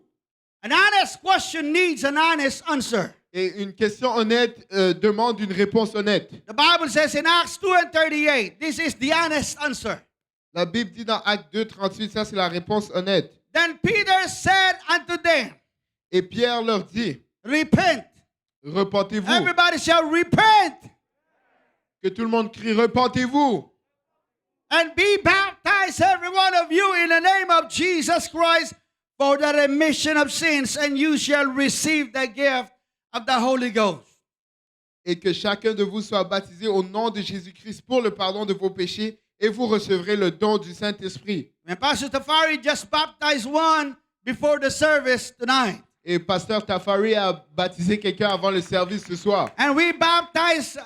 [SPEAKER 2] An honest question needs an honest answer.
[SPEAKER 1] Et une question honnête demande une réponse honnête.
[SPEAKER 2] The Bible says in Acts 2:38, this is the honest answer.
[SPEAKER 1] La Bible dit dans Actes 2, 38, ça c'est la réponse honnête.
[SPEAKER 2] Then Peter said unto them,
[SPEAKER 1] Et Pierre leur dit,
[SPEAKER 2] repent.
[SPEAKER 1] repentez-vous.
[SPEAKER 2] Everybody shall repent
[SPEAKER 1] Que tout le monde crie, repentez-vous.
[SPEAKER 2] and be baptized, every one of you, in the name of Jesus Christ for the remission of sins, and you shall receive the gift of the Holy Ghost.
[SPEAKER 1] Et que chacun de vous soit baptisé au nom de Jésus-Christ pour le pardon de vos péchés et vous recevrez le don du Saint-Esprit.
[SPEAKER 2] And Pastor Tafari just baptized one before the service tonight.
[SPEAKER 1] Et Pasteur Tafari a baptisé quelqu'un avant le service ce soir.
[SPEAKER 2] And we baptize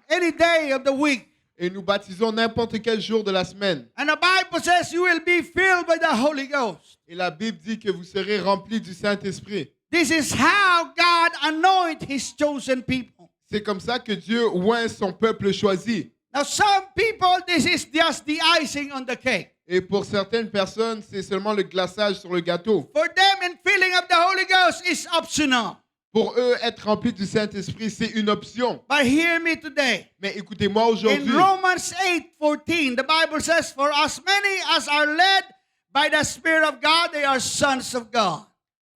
[SPEAKER 2] any day of the week.
[SPEAKER 1] Et nous baptisons n'importe quel jour de la semaine.
[SPEAKER 2] And the Bible says you will be filled by the Holy Ghost.
[SPEAKER 1] Et la Bible dit que vous serez remplis du Saint-Esprit.
[SPEAKER 2] This is how God anoints His chosen people.
[SPEAKER 1] C'est comme ça que Dieu oint son peuple choisi.
[SPEAKER 2] Now some people, this is just the icing on the cake.
[SPEAKER 1] Et pour certaines personnes, c'est seulement le glaçage sur le gâteau.
[SPEAKER 2] For them, in filling of the Holy Ghost is optional.
[SPEAKER 1] Pour eux, être remplis du Saint-Esprit, c'est une option.
[SPEAKER 2] But hear me today.
[SPEAKER 1] Mais écoutez-moi
[SPEAKER 2] In
[SPEAKER 1] aujourd'hui.
[SPEAKER 2] Romans 8:14, the Bible says, for as many as are led by the Spirit of God, they are sons of God.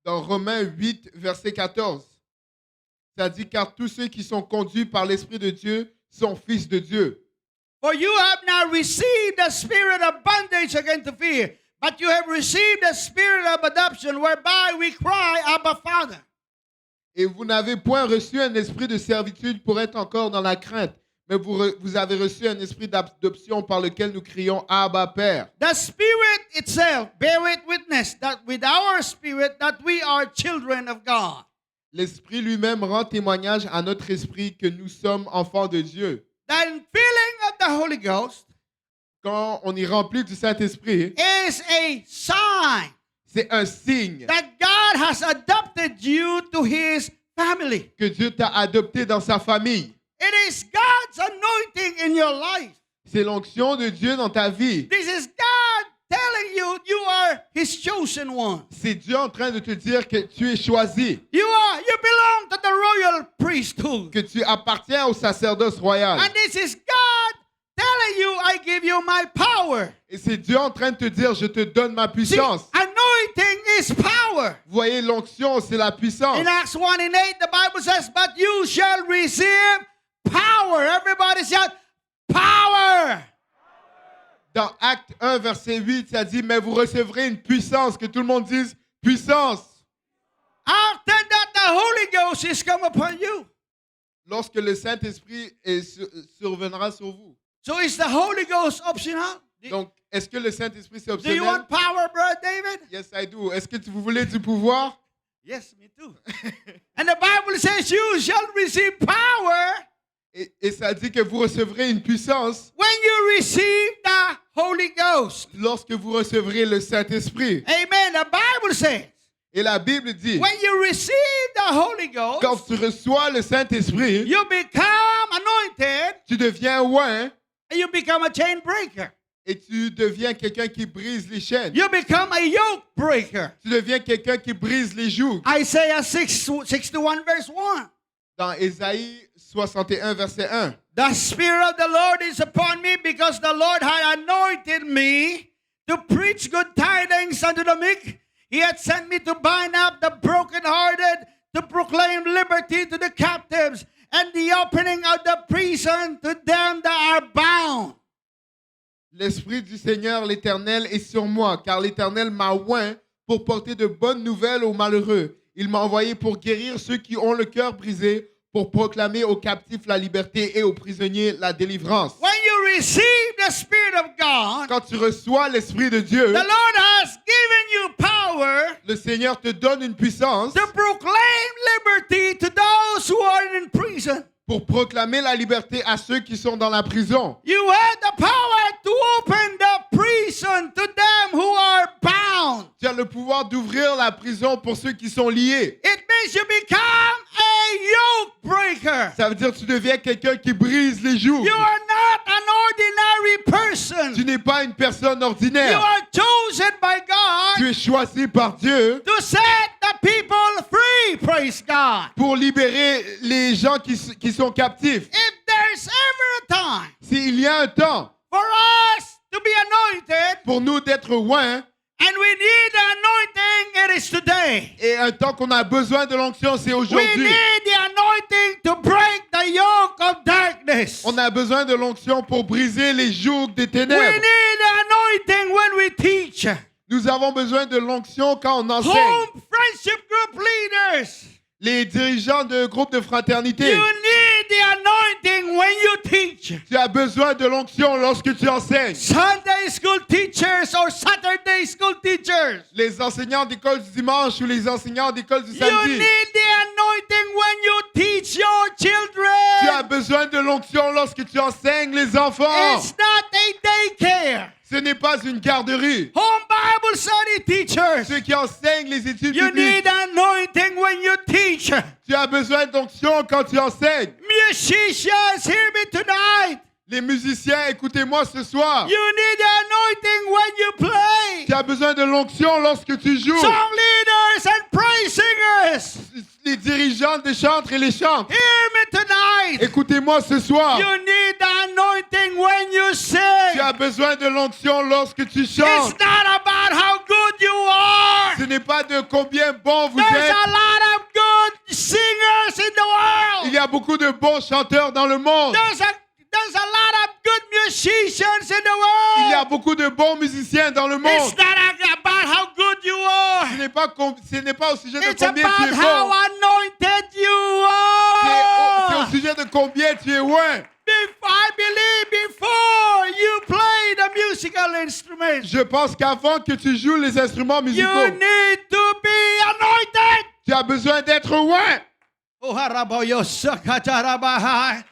[SPEAKER 1] Dans Romains 8, verset 14, ça dit, car tous ceux qui sont conduits par l'Esprit de Dieu sont fils de Dieu.
[SPEAKER 2] For you have not received the spirit of bondage again to fear, but you have received the spirit of adoption, whereby we cry, Abba, Father.
[SPEAKER 1] Et vous n'avez point reçu un esprit de servitude pour être encore dans la crainte, mais vous avez reçu un esprit d'adoption par lequel nous crions Abba, Père.
[SPEAKER 2] The Spirit itself beareth witness that with our spirit that we are children of God.
[SPEAKER 1] L'Esprit lui-même rend témoignage à notre esprit que nous sommes enfants de Dieu.
[SPEAKER 2] The filling of the Holy Ghost
[SPEAKER 1] Quand on est rempli du Saint-Esprit,
[SPEAKER 2] is a sign
[SPEAKER 1] c'est un signe
[SPEAKER 2] that God has adopted you to His family.
[SPEAKER 1] que Dieu t'a adopté dans sa famille.
[SPEAKER 2] It is God's anointing in your life.
[SPEAKER 1] C'est l'onction de Dieu dans ta vie.
[SPEAKER 2] This is God telling you you are His chosen one.
[SPEAKER 1] C'est Dieu en train de te dire que tu es choisi,
[SPEAKER 2] You belong to the royal priesthood.
[SPEAKER 1] que tu appartiens au sacerdoce royal.
[SPEAKER 2] And this is God telling you, I give you my power.
[SPEAKER 1] Et c'est Dieu en train de te dire, je te donne ma
[SPEAKER 2] See,
[SPEAKER 1] puissance.
[SPEAKER 2] anointing is power.
[SPEAKER 1] Vous voyez, l'onction, c'est la puissance.
[SPEAKER 2] In Acts 1:8, the Bible says, but you shall receive power. Everybody shout, power.
[SPEAKER 1] Dans Acte 1, verset 8, ça dit, mais vous recevrez une puissance. Que tout le monde dise, puissance.
[SPEAKER 2] After that, the Holy Ghost is come upon you.
[SPEAKER 1] Lorsque le Saint-Esprit surviendra sur vous.
[SPEAKER 2] So is the Holy Ghost optional?
[SPEAKER 1] Donc, est-ce que le Saint-Esprit, c'est
[SPEAKER 2] Do you
[SPEAKER 1] optionnel?
[SPEAKER 2] want power, Brother David?
[SPEAKER 1] Yes, I do. Est-ce que vous voulez du pouvoir?
[SPEAKER 2] Yes, me too. And the Bible says you shall receive power
[SPEAKER 1] Et ça dit que vous recevrez une puissance
[SPEAKER 2] when you receive the Holy Ghost.
[SPEAKER 1] lorsque vous recevrez le Saint-Esprit.
[SPEAKER 2] Amen. The Bible says
[SPEAKER 1] Et la Bible dit,
[SPEAKER 2] when you receive the Holy
[SPEAKER 1] quand
[SPEAKER 2] Ghost,
[SPEAKER 1] tu reçois le Saint-Esprit,
[SPEAKER 2] you become anointed
[SPEAKER 1] tu deviens oint
[SPEAKER 2] and you become a chain breaker.
[SPEAKER 1] et tu deviens quelqu'un qui brise les chaînes.
[SPEAKER 2] You become a yoke breaker.
[SPEAKER 1] Tu deviens quelqu'un qui brise les jougs.
[SPEAKER 2] Isaiah 61 verse 1.
[SPEAKER 1] Dans Ésaïe 61, verset 1.
[SPEAKER 2] The Spirit of the Lord is upon me because the Lord had anointed me to preach good tidings unto the meek. He had sent me to bind up the brokenhearted, to proclaim liberty to the captives, and the opening of the prison to them that are bound.
[SPEAKER 1] L'Esprit du Seigneur, l'Éternel, est sur moi, car l'Éternel m'a oint pour porter de bonnes nouvelles aux malheureux. Il m'a envoyé pour guérir ceux qui ont le cœur brisé, pour proclamer aux captifs la liberté et aux prisonniers la délivrance.
[SPEAKER 2] When you receive the Spirit of God,
[SPEAKER 1] Quand tu reçois l'Esprit de Dieu,
[SPEAKER 2] the Lord has given you power
[SPEAKER 1] le Seigneur te donne une puissance
[SPEAKER 2] to proclaim liberty to those who are in prison.
[SPEAKER 1] pour proclamer la liberté à ceux qui sont dans la prison.
[SPEAKER 2] You have the power to open the prison to them who are bound.
[SPEAKER 1] Tu as le pouvoir d'ouvrir la prison pour ceux qui sont liés.
[SPEAKER 2] It means you become a yoke breaker.
[SPEAKER 1] Ça veut dire que tu deviens quelqu'un qui brise les jougs.
[SPEAKER 2] You are not an ordinary person.
[SPEAKER 1] Tu n'es pas une personne
[SPEAKER 2] You
[SPEAKER 1] ordinaire.
[SPEAKER 2] are chosen by God
[SPEAKER 1] Tu es choisi par Dieu
[SPEAKER 2] to set the people free. Praise God.
[SPEAKER 1] pour libérer les gens qui sont captifs.
[SPEAKER 2] If there's ever a time
[SPEAKER 1] S'il y a un temps
[SPEAKER 2] for us to be anointed,
[SPEAKER 1] pour nous d'être oints
[SPEAKER 2] and we need the anointing, it is today.
[SPEAKER 1] et un temps qu'on a besoin de l'onction, c'est
[SPEAKER 2] We
[SPEAKER 1] aujourd'hui.
[SPEAKER 2] need the anointing to break the yoke of darkness.
[SPEAKER 1] On a besoin de l'onction pour briser les jougs des
[SPEAKER 2] We
[SPEAKER 1] ténèbres.
[SPEAKER 2] need the anointing when we teach.
[SPEAKER 1] Nous avons besoin de l'onction quand on enseigne.
[SPEAKER 2] Home friendship group leaders,
[SPEAKER 1] Les dirigeants de groupes de
[SPEAKER 2] you
[SPEAKER 1] fraternité,
[SPEAKER 2] need the anointing when you teach.
[SPEAKER 1] tu as besoin de l'onction lorsque tu enseignes.
[SPEAKER 2] Sunday school teachers or Saturday school teachers,
[SPEAKER 1] Les enseignants d'école du dimanche ou les enseignants d'école du
[SPEAKER 2] you
[SPEAKER 1] samedi.
[SPEAKER 2] need the anointing when you teach your
[SPEAKER 1] Tu as
[SPEAKER 2] children.
[SPEAKER 1] besoin de l'onction lorsque tu enseignes les enfants.
[SPEAKER 2] It's not a daycare.
[SPEAKER 1] Ce n'est pas une garderie.
[SPEAKER 2] Home Bible study teachers,
[SPEAKER 1] Ceux qui enseignent les études
[SPEAKER 2] you
[SPEAKER 1] bibliques,
[SPEAKER 2] need anointing when you teach.
[SPEAKER 1] tu as besoin d'onction quand tu enseignes.
[SPEAKER 2] Musicians, hear me tonight.
[SPEAKER 1] Les musiciens, écoutez-moi ce soir.
[SPEAKER 2] You need anointing when you play.
[SPEAKER 1] Tu as besoin de l'onction lorsque tu joues.
[SPEAKER 2] Song leaders and praise singers,
[SPEAKER 1] Les dirigeants des chantres et les chantent.
[SPEAKER 2] hear me tonight.
[SPEAKER 1] Écoutez-moi ce soir.
[SPEAKER 2] You need anointing when you
[SPEAKER 1] Tu
[SPEAKER 2] sing.
[SPEAKER 1] as besoin de l'onction lorsque tu chantes.
[SPEAKER 2] It's not about how good you are.
[SPEAKER 1] Ce n'est pas de combien bon vous
[SPEAKER 2] There's
[SPEAKER 1] êtes.
[SPEAKER 2] a lot of good singers in the
[SPEAKER 1] Il
[SPEAKER 2] world.
[SPEAKER 1] y a beaucoup de bons chanteurs dans le monde.
[SPEAKER 2] There's a lot of good musicians in the
[SPEAKER 1] Il y a
[SPEAKER 2] world.
[SPEAKER 1] beaucoup de bons musiciens dans le monde.
[SPEAKER 2] It's not about how good you are.
[SPEAKER 1] Ce n'est pas au sujet de
[SPEAKER 2] It's
[SPEAKER 1] combien tu
[SPEAKER 2] about
[SPEAKER 1] es
[SPEAKER 2] how
[SPEAKER 1] bon.
[SPEAKER 2] anointed you
[SPEAKER 1] C'est au
[SPEAKER 2] are.
[SPEAKER 1] sujet de combien tu es loin.
[SPEAKER 2] I believe before you play the musical instruments,
[SPEAKER 1] Je pense qu'avant que tu joues les instruments
[SPEAKER 2] you
[SPEAKER 1] musicaux,
[SPEAKER 2] need to be anointed.
[SPEAKER 1] tu as besoin d'être loin.
[SPEAKER 2] Oh, haraboyo sakatarabahai.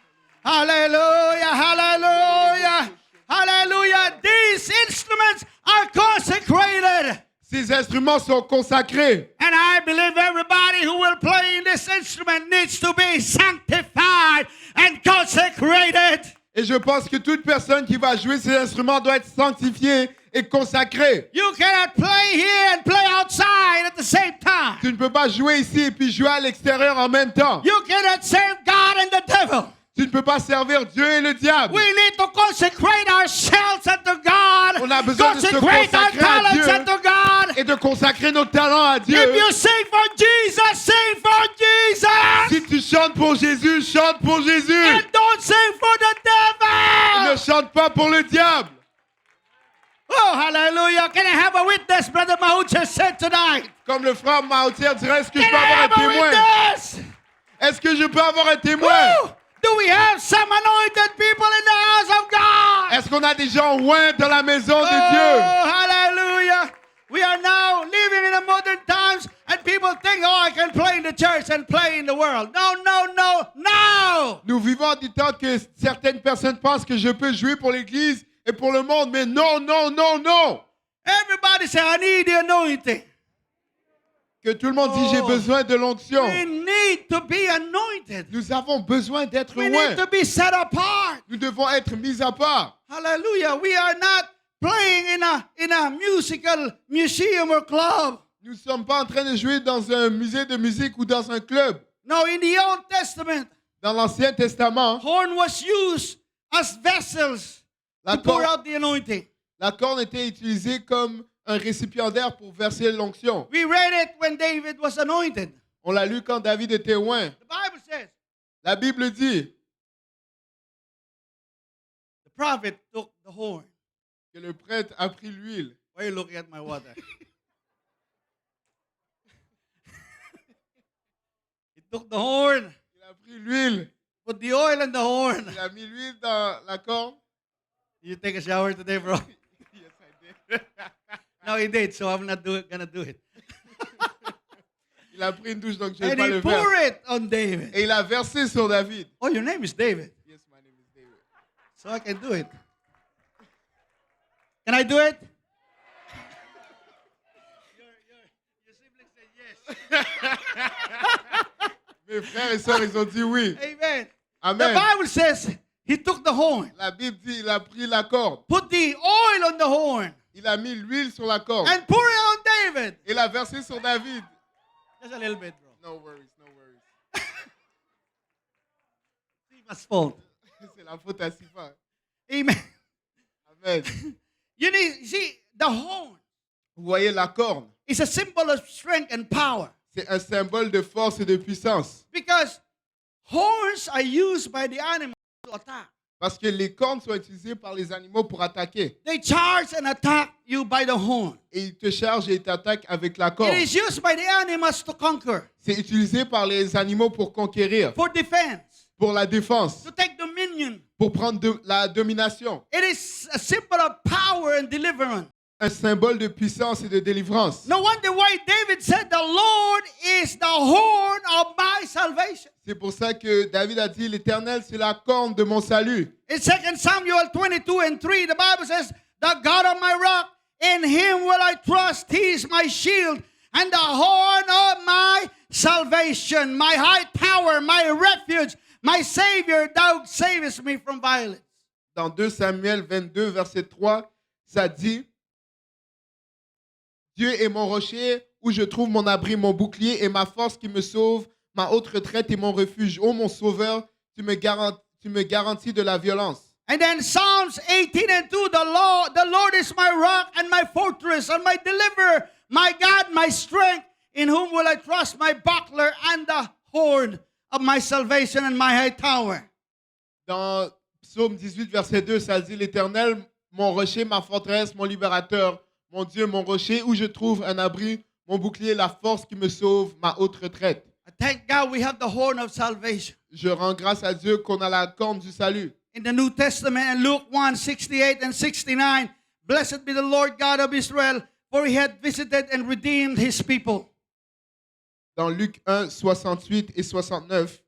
[SPEAKER 2] Hallelujah, hallelujah, hallelujah. These instruments are consecrated.
[SPEAKER 1] Ces instruments sont consacrés.
[SPEAKER 2] And I believe everybody who will play in this instrument needs to be sanctified and consecrated.
[SPEAKER 1] Et je pense que toute personne qui va jouer ces instruments doit être sanctifiée et consacrée.
[SPEAKER 2] You cannot play here and play outside at the same time.
[SPEAKER 1] Tu ne peux pas jouer ici et puis jouer à l'extérieur en même temps.
[SPEAKER 2] You cannot serve God and the devil.
[SPEAKER 1] Tu ne peux pas servir Dieu et le diable.
[SPEAKER 2] We need to consecrate ourselves unto God.
[SPEAKER 1] On a besoin de se
[SPEAKER 2] Consecrate our
[SPEAKER 1] consacrer à
[SPEAKER 2] talents
[SPEAKER 1] Dieu.
[SPEAKER 2] unto God.
[SPEAKER 1] Et de consacrer nos talents à Dieu.
[SPEAKER 2] If you sing for Jesus, sing for Jesus.
[SPEAKER 1] Si tu chantes pour Jésus, chante pour Jésus.
[SPEAKER 2] And don't sing for the devil.
[SPEAKER 1] Ne chante pas pour le diable.
[SPEAKER 2] Oh, hallelujah. Can I have a witness, Brother Mahucha said tonight?
[SPEAKER 1] Comme le frère Mahoutier dirait, est-ce que je
[SPEAKER 2] Can
[SPEAKER 1] peux
[SPEAKER 2] I
[SPEAKER 1] avoir un
[SPEAKER 2] have a
[SPEAKER 1] témoin?
[SPEAKER 2] witness?
[SPEAKER 1] Est-ce que je peux avoir un témoin?
[SPEAKER 2] Woo! Do we have some anointed people in the house of God?
[SPEAKER 1] Est-ce qu'on a des gens loin dans la maison de
[SPEAKER 2] Oh,
[SPEAKER 1] Dieu?
[SPEAKER 2] hallelujah. We are now living in the modern times and people think, oh, I can play in the church and play in the world. No, no, no, no.
[SPEAKER 1] Nous vivons du temps que certaines personnes pensent que je peux jouer pour l'Église et pour le monde, mais non, non, non, non.
[SPEAKER 2] Everybody say, I need the anointing.
[SPEAKER 1] Que tout le monde dit, j'ai
[SPEAKER 2] Oh.
[SPEAKER 1] besoin de l'onction.
[SPEAKER 2] We need to be anointed.
[SPEAKER 1] Nous avons besoin d'être
[SPEAKER 2] We
[SPEAKER 1] loin.
[SPEAKER 2] need to be set apart.
[SPEAKER 1] Nous devons être mis à part.
[SPEAKER 2] Hallelujah. We are not playing in a musical museum or club.
[SPEAKER 1] Nous ne sommes pas en train de jouer dans un musée de musique ou dans un club.
[SPEAKER 2] No, in the Old Testament,
[SPEAKER 1] Dans l'Ancien Testament,
[SPEAKER 2] horn was used as vessels
[SPEAKER 1] la
[SPEAKER 2] to pour
[SPEAKER 1] corne,
[SPEAKER 2] out the anointing.
[SPEAKER 1] la corne était utilisée comme un récipiendaire pour verser l'onction.
[SPEAKER 2] We read it when David was anointed.
[SPEAKER 1] On l'a lu quand David était loin.
[SPEAKER 2] The Bible says
[SPEAKER 1] La Bible dit
[SPEAKER 2] the prophet took the horn.
[SPEAKER 1] que le prêtre a pris l'huile.
[SPEAKER 2] Why are you looking at my water? He took the horn,
[SPEAKER 1] Il a pris l'huile.
[SPEAKER 2] put the oil in the horn.
[SPEAKER 1] Il a mis l'huile dans la corne.
[SPEAKER 2] You take a shower today, bro?
[SPEAKER 1] Yes, I did.
[SPEAKER 2] No, he did, so I'm not gonna do it.
[SPEAKER 1] Il a pris une douche, donc je ne vais
[SPEAKER 2] And
[SPEAKER 1] pas
[SPEAKER 2] he
[SPEAKER 1] le
[SPEAKER 2] poured
[SPEAKER 1] faire.
[SPEAKER 2] it on David.
[SPEAKER 1] Et il a versé sur David.
[SPEAKER 2] Oh, your name is David,
[SPEAKER 1] Yes, my name is David.
[SPEAKER 2] so I can do it. Can I do it?
[SPEAKER 1] Mes frères et sœurs, ils ont dit oui.
[SPEAKER 2] Amen. The
[SPEAKER 1] Amen.
[SPEAKER 2] Bible says he took the horn,
[SPEAKER 1] La Bible dit il a pris la corde.
[SPEAKER 2] put the oil on the horn,
[SPEAKER 1] Il a mis l'huile sur la corde.
[SPEAKER 2] and poured it on David.
[SPEAKER 1] Et l'a versé sur David.
[SPEAKER 2] Just a little bit, bro.
[SPEAKER 1] No worries, no worries.
[SPEAKER 2] Sifa's fault.
[SPEAKER 1] C'est la faute à Sifa.
[SPEAKER 2] Amen.
[SPEAKER 1] Amen.
[SPEAKER 2] You see, the horn
[SPEAKER 1] Vous voyez la corne.
[SPEAKER 2] is a symbol of strength and power
[SPEAKER 1] C'est un symbole de force et de puissance.
[SPEAKER 2] because horns are used by the animals to attack.
[SPEAKER 1] Parce que les cornes sont utilisées par les animaux pour attaquer.
[SPEAKER 2] They charge and attack you by the horn.
[SPEAKER 1] Et ils te chargent et ils t'attaquent avec la
[SPEAKER 2] It
[SPEAKER 1] corne.
[SPEAKER 2] is used by the animals to conquer,
[SPEAKER 1] C'est utilisé par les animaux pour conquérir,
[SPEAKER 2] for defense,
[SPEAKER 1] pour la défense,
[SPEAKER 2] to take dominion.
[SPEAKER 1] pour prendre la domination.
[SPEAKER 2] It is a symbol of power and deliverance.
[SPEAKER 1] Un symbole de puissance et de délivrance.
[SPEAKER 2] No wonder why David said, "The Lord is the horn of my salvation."
[SPEAKER 1] C'est pour ça que David a dit, l'Éternel, c'est la corne de mon salut.
[SPEAKER 2] In 2 Samuel 22:3, the Bible says, "The God of my rock, in him will I trust. He is my shield and the horn of my salvation, my high tower, my refuge, my Savior, thou savest me from violence."
[SPEAKER 1] Dans 2 Samuel 22, verset 3, ça dit, Dieu est mon rocher où je trouve mon abri, mon bouclier et ma force qui me sauve, ma haute retraite et mon refuge. Ô mon sauveur, tu me garantis de la violence.
[SPEAKER 2] And then Psalms 18:2, the Lord is my rock and my fortress and my deliverer, my God, my strength, in whom will I trust, my buckler and the horn of my salvation and my high tower.
[SPEAKER 1] Dans Psaume 18, verset 2, ça dit, l'Éternel, mon rocher, ma forteresse, mon libérateur, mon Dieu, mon rocher, où je trouve un abri, mon bouclier, la force qui me sauve, ma haute retraite.
[SPEAKER 2] I thank God we have the horn of salvation.
[SPEAKER 1] Je rends grâce à Dieu qu'on a la corne du salut.
[SPEAKER 2] In the New Testament, in Luke 1:68 and 69, blessed be the Lord God of Israel, for he hath visited and redeemed his people.
[SPEAKER 1] Dans Luc 1, 68 et 69,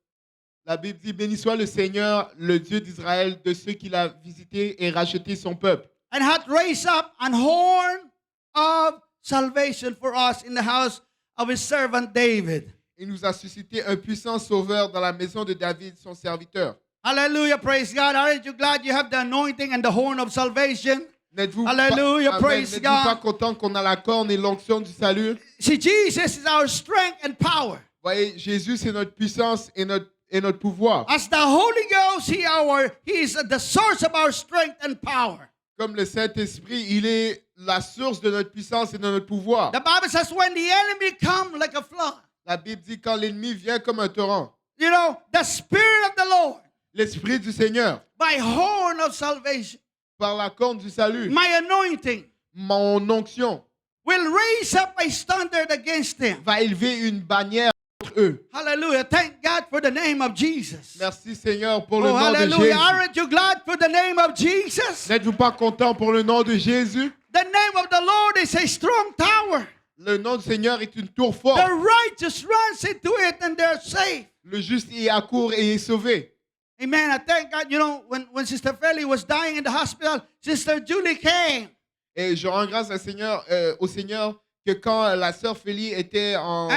[SPEAKER 1] la Bible dit, béni soit le Seigneur, le Dieu d'Israël, de ceux qu'il a visité et racheté son peuple.
[SPEAKER 2] And hath raised up an horn of salvation for us in the house of his servant David.
[SPEAKER 1] Il nous a suscité un puissant sauveur dans la maison de David, son serviteur.
[SPEAKER 2] Hallelujah, praise God. Aren't you glad you have the anointing and the horn of salvation?
[SPEAKER 1] N'êtes-vous
[SPEAKER 2] Hallelujah,
[SPEAKER 1] pas,
[SPEAKER 2] praise
[SPEAKER 1] n'êtes-vous pas
[SPEAKER 2] God.
[SPEAKER 1] content qu'on a la corne et l'onction du salut?
[SPEAKER 2] See, Jesus is our strength and power.
[SPEAKER 1] Voyez, Jésus, c'est notre puissance et notre pouvoir.
[SPEAKER 2] As the Holy Ghost, he is the source of our strength and power.
[SPEAKER 1] Comme le Saint-Esprit, il est la source de notre puissance et de notre pouvoir.
[SPEAKER 2] The Bible says when the enemy come like a flood,
[SPEAKER 1] La Bible dit quand l'ennemi vient comme un torrent,
[SPEAKER 2] you know, the Spirit of the Lord,
[SPEAKER 1] l'Esprit du Seigneur,
[SPEAKER 2] my horn of salvation,
[SPEAKER 1] par la corne du salut,
[SPEAKER 2] my anointing,
[SPEAKER 1] mon onction,
[SPEAKER 2] will raise up a standard against them.
[SPEAKER 1] va élever une bannière contre eux.
[SPEAKER 2] Hallelujah. Thank God for the name of Jesus.
[SPEAKER 1] Merci Seigneur pour le
[SPEAKER 2] Oh,
[SPEAKER 1] nom de
[SPEAKER 2] hallelujah.
[SPEAKER 1] Jésus.
[SPEAKER 2] Aren't you glad for the name of Jesus?
[SPEAKER 1] N'êtes-vous pas content pour le nom de Jésus?
[SPEAKER 2] The name of the Lord is a strong tower.
[SPEAKER 1] Le nom du Seigneur est une tour
[SPEAKER 2] The
[SPEAKER 1] forte.
[SPEAKER 2] righteous runs into it and they're safe.
[SPEAKER 1] Le juste y accourt et est sauvé.
[SPEAKER 2] Amen. I thank God. You know, when Sister Felly was dying in the hospital, Sister Julie came.
[SPEAKER 1] Et je rends grâce au Seigneur que quand la sœur Félie était en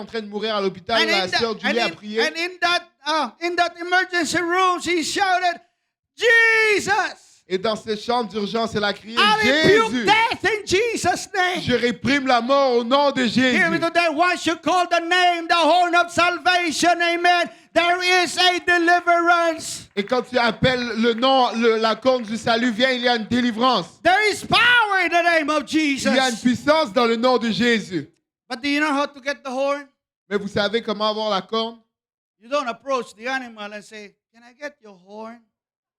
[SPEAKER 1] train de mourir à l'hôpital, la sœur Julie a prié.
[SPEAKER 2] And in that emergency room, she shouted, Jesus!
[SPEAKER 1] Et dans cette chambre d'urgence, elle a crié,
[SPEAKER 2] I rebuke
[SPEAKER 1] Jésus,
[SPEAKER 2] death in Jesus' name.
[SPEAKER 1] je réprime la mort au nom de Jésus.
[SPEAKER 2] Here we go. Then once you call the name, the horn of salvation, amen, there is a deliverance.
[SPEAKER 1] Et quand tu appelles le nom, la corne du salut vient, il y a une délivrance.
[SPEAKER 2] There is power in the name of
[SPEAKER 1] Il y a une
[SPEAKER 2] Jesus.
[SPEAKER 1] puissance dans le nom de Jésus.
[SPEAKER 2] But do you know how to get the horn?
[SPEAKER 1] Mais vous savez comment avoir la corne?
[SPEAKER 2] You don't approach the animal and say, can I get your horn?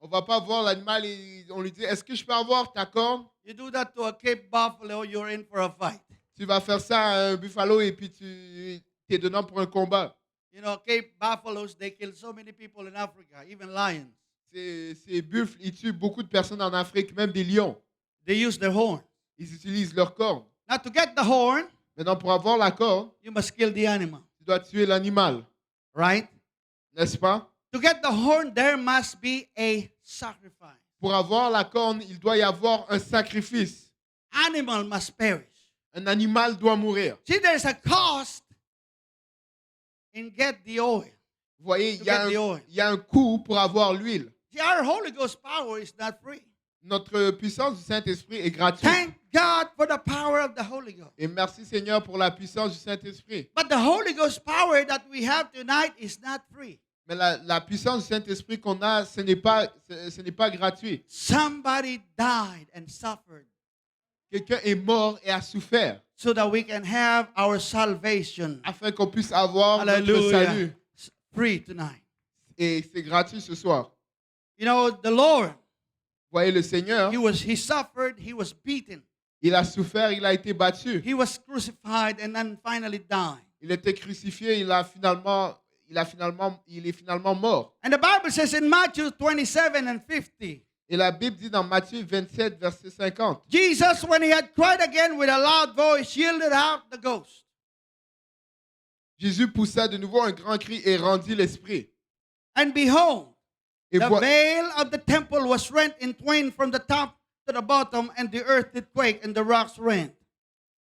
[SPEAKER 1] On va pas voir l'animal et on lui dit, est-ce que je peux avoir ta corne?
[SPEAKER 2] You do that to a Cape buffalo, you're in for a fight.
[SPEAKER 1] Tu vas faire ça à un buffalo et puis tu es dedans pour un combat.
[SPEAKER 2] You know, Cape buffaloes, they kill so many people in Africa, even lions.
[SPEAKER 1] Ces buffles, ils tuent beaucoup de personnes en Afrique, même des lions.
[SPEAKER 2] They use their horn.
[SPEAKER 1] Ils utilisent leur corne.
[SPEAKER 2] Now, to get the horn,
[SPEAKER 1] Maintenant, pour avoir la corne,
[SPEAKER 2] you must kill the animal,
[SPEAKER 1] tu dois tuer l'animal,
[SPEAKER 2] right?
[SPEAKER 1] n'est-ce pas?
[SPEAKER 2] To get the horn, there must be a sacrifice.
[SPEAKER 1] Pour avoir la corne, il doit y avoir un sacrifice.
[SPEAKER 2] Animal must perish.
[SPEAKER 1] Un animal doit mourir.
[SPEAKER 2] See, there's a cost in get the oil.
[SPEAKER 1] Vous voyez,
[SPEAKER 2] To get the oil.
[SPEAKER 1] il y a un coût pour avoir l'huile.
[SPEAKER 2] See, our Holy Ghost power is not free.
[SPEAKER 1] Notre puissance du Saint-Esprit est gratuite.
[SPEAKER 2] Thank God for the power of the Holy Ghost.
[SPEAKER 1] Et merci Seigneur pour la puissance du Saint-Esprit.
[SPEAKER 2] But the Holy Ghost power that we have tonight is not free.
[SPEAKER 1] Mais la puissance du Saint-Esprit qu'on a, ce n'est pas gratuit.
[SPEAKER 2] Somebody died and suffered
[SPEAKER 1] Quelqu'un est mort et a souffert
[SPEAKER 2] so that we can have our salvation.
[SPEAKER 1] afin qu'on puisse avoir notre
[SPEAKER 2] Hallelujah.
[SPEAKER 1] salut.
[SPEAKER 2] Free tonight.
[SPEAKER 1] Et c'est gratuit ce soir.
[SPEAKER 2] You know, the Lord,
[SPEAKER 1] Vous voyez, le Seigneur,
[SPEAKER 2] he suffered, he was beaten,
[SPEAKER 1] il a souffert, il a été battu.
[SPEAKER 2] he was crucified, and then finally died.
[SPEAKER 1] Il était crucifié, il est finalement mort.
[SPEAKER 2] And the Bible says in Matthew 27 and 50,
[SPEAKER 1] Et la Bible dit dans Matthieu 27, verset 50,
[SPEAKER 2] Jesus, when he had cried again with a loud voice, yielded out the ghost.
[SPEAKER 1] Jésus poussa de nouveau un grand cri et rendit l'esprit.
[SPEAKER 2] And behold,
[SPEAKER 1] Et,
[SPEAKER 2] the
[SPEAKER 1] voi-
[SPEAKER 2] veil of the temple was rent in twain from the top to the bottom, and the earth did quake, and the rocks rent.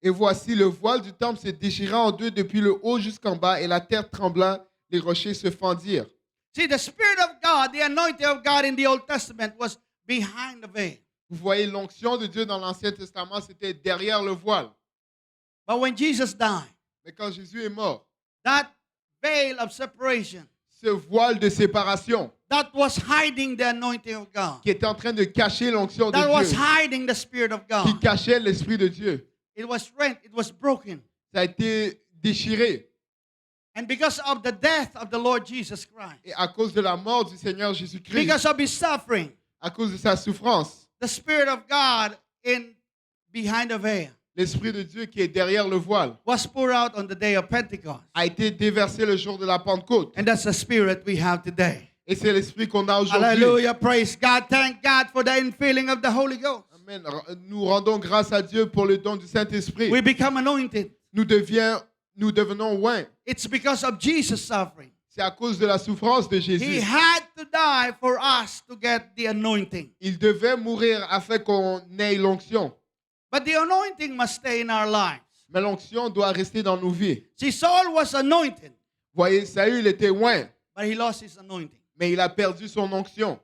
[SPEAKER 1] et voici, le voile du temple se déchira en deux depuis le haut jusqu'en bas, et la terre trembla, les rochers se fendirent.
[SPEAKER 2] See, the Spirit of God, the anointing of God in the Old Testament was behind the veil.
[SPEAKER 1] Vous voyez, l'onction de Dieu dans l'Ancien Testament, c'était derrière le voile.
[SPEAKER 2] But when Jesus died,
[SPEAKER 1] Mais quand Jésus est mort,
[SPEAKER 2] that veil of separation,
[SPEAKER 1] ce voile de séparation
[SPEAKER 2] that was hiding the anointing of God,
[SPEAKER 1] qui était en train de cacher l'onction de
[SPEAKER 2] that was
[SPEAKER 1] Dieu,
[SPEAKER 2] hiding the Spirit of
[SPEAKER 1] qui
[SPEAKER 2] God,
[SPEAKER 1] cachait l'Esprit de Dieu,
[SPEAKER 2] it was rent, it was broken.
[SPEAKER 1] ça a été déchiré.
[SPEAKER 2] And because of the death of the Lord Jesus Christ,
[SPEAKER 1] Et à cause de la mort du Seigneur Jésus-Christ,
[SPEAKER 2] because of his suffering,
[SPEAKER 1] à cause de sa souffrance,
[SPEAKER 2] the Spirit of God in behind the veil
[SPEAKER 1] l'Esprit de Dieu qui est derrière le voile
[SPEAKER 2] was poured out on the day of Pentecost.
[SPEAKER 1] a été déversé le jour de la Pentecôte.
[SPEAKER 2] And that's the Spirit we have today.
[SPEAKER 1] Et c'est l'Esprit qu'on a aujourd'hui.
[SPEAKER 2] Hallelujah. Praise God. Thank God for the infilling of the Holy Ghost.
[SPEAKER 1] Amen. Nous rendons grâce à Dieu pour le don du Saint-Esprit.
[SPEAKER 2] We become anointed.
[SPEAKER 1] Nous devenons oints.
[SPEAKER 2] It's because of Jesus' suffering.
[SPEAKER 1] C'est à cause de la souffrance de
[SPEAKER 2] He
[SPEAKER 1] Jésus.
[SPEAKER 2] had to die for us to get the anointing.
[SPEAKER 1] Il devait mourir afin qu'on ait l'onction.
[SPEAKER 2] But the anointing must stay in our lives.
[SPEAKER 1] Mais l'onction doit rester dans nos vies.
[SPEAKER 2] See, Saul was anointed,
[SPEAKER 1] Vous voyez, Saül était oint,
[SPEAKER 2] but he lost his anointing
[SPEAKER 1] mais il a perdu son onction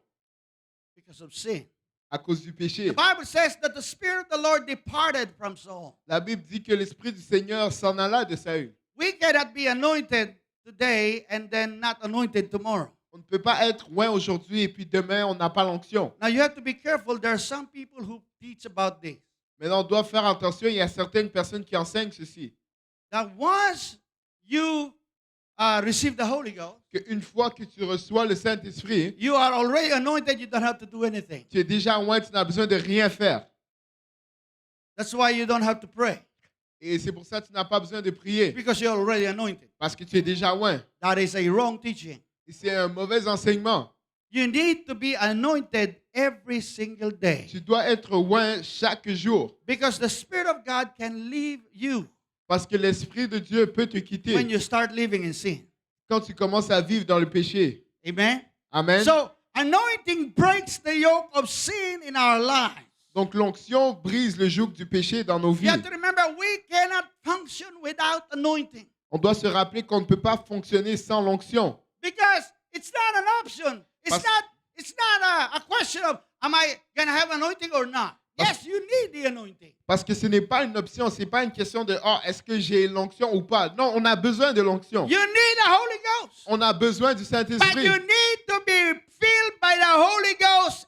[SPEAKER 2] because of sin.
[SPEAKER 1] à cause du péché.
[SPEAKER 2] The Bible says that the Spirit of the Lord departed from Saul.
[SPEAKER 1] La Bible dit que l'Esprit du Seigneur s'en alla de Saül.
[SPEAKER 2] We cannot be anointed today and then not anointed tomorrow.
[SPEAKER 1] On ne peut pas être oint aujourd'hui et puis demain on n'a pas l'onction.
[SPEAKER 2] Now you have to be careful. There are some people who teach about this.
[SPEAKER 1] Maintenant, on doit faire attention, il y a certaines personnes qui enseignent ceci.
[SPEAKER 2] That once you receive the Holy Ghost,
[SPEAKER 1] Qu'une fois que tu reçois le Saint-Esprit,
[SPEAKER 2] you are already anointed. You don't have to do anything.
[SPEAKER 1] tu es déjà oint, tu n'as besoin de rien faire.
[SPEAKER 2] That's why you don't have to pray,
[SPEAKER 1] Et c'est pour ça que tu n'as pas besoin de prier,
[SPEAKER 2] because you're already anointed.
[SPEAKER 1] parce que tu es déjà oint.
[SPEAKER 2] That is a wrong teaching.
[SPEAKER 1] Et c'est un mauvais enseignement.
[SPEAKER 2] You need to be anointed every single day,
[SPEAKER 1] Tu dois être oint chaque jour,
[SPEAKER 2] because the Spirit of God can leave you
[SPEAKER 1] parce que l'Esprit de Dieu peut te quitter
[SPEAKER 2] when you start living in sin.
[SPEAKER 1] quand tu commences à vivre dans le péché.
[SPEAKER 2] Amen?
[SPEAKER 1] Amen.
[SPEAKER 2] So, anointing breaks the yoke of sin in our lives.
[SPEAKER 1] Donc l'onction brise le joug du péché dans nos
[SPEAKER 2] You
[SPEAKER 1] vies.
[SPEAKER 2] have to remember, we cannot function without anointing,
[SPEAKER 1] On doit se rappeler qu'on ne peut pas fonctionner sans l'onction.
[SPEAKER 2] because it's not an option. It's not a question of, am I going to have anointing or not? Yes, you need the anointing.
[SPEAKER 1] Parce que ce n'est pas une option, ce n'est pas une question de est-ce que j'ai l'onction ou pas. Non, on a besoin de l'onction.
[SPEAKER 2] You need the Holy Ghost.
[SPEAKER 1] On a besoin du
[SPEAKER 2] But
[SPEAKER 1] Saint-Esprit.
[SPEAKER 2] you need to be filled by the Holy Ghost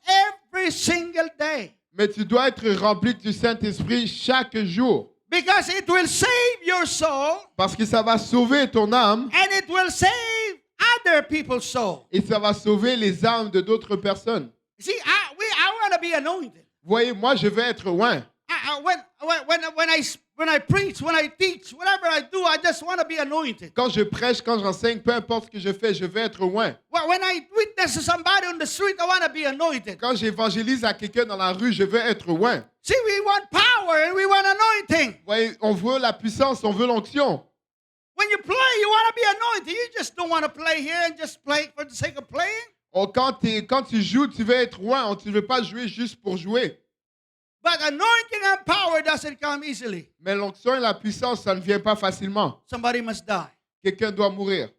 [SPEAKER 2] every single day,
[SPEAKER 1] Mais tu dois être rempli du Saint-Esprit chaque jour.
[SPEAKER 2] because it will save your soul
[SPEAKER 1] Parce que ça va sauver ton âme
[SPEAKER 2] and it will save other people's soul.
[SPEAKER 1] et ça va sauver les âmes de d'autres personnes.
[SPEAKER 2] See, I want to be anointed.
[SPEAKER 1] Vous voyez, moi, je veux être oint.
[SPEAKER 2] When I preach, when I teach, whatever I do, I just want to be anointed.
[SPEAKER 1] Quand je prêche, quand j'enseigne, peu importe ce que je fais, je veux être oint.
[SPEAKER 2] When I witness to somebody on the street, I want to be anointed.
[SPEAKER 1] Quand j'évangélise à quelqu'un dans la rue, je veux être oint.
[SPEAKER 2] See, we want power and we want anointing.
[SPEAKER 1] Vous voyez, on veut la puissance, on veut l'onction.
[SPEAKER 2] When you play, you want to be anointed. You just don't want to play here and just play for the sake of playing.
[SPEAKER 1] Quand tu joues, tu veux être oint. Tu ne veux pas jouer juste pour jouer.
[SPEAKER 2] But anointing and power doesn't come easily.
[SPEAKER 1] Mais l'onction et la puissance, ça ne vient pas facilement.
[SPEAKER 2] Somebody must die.
[SPEAKER 1] Quelqu'un doit mourir.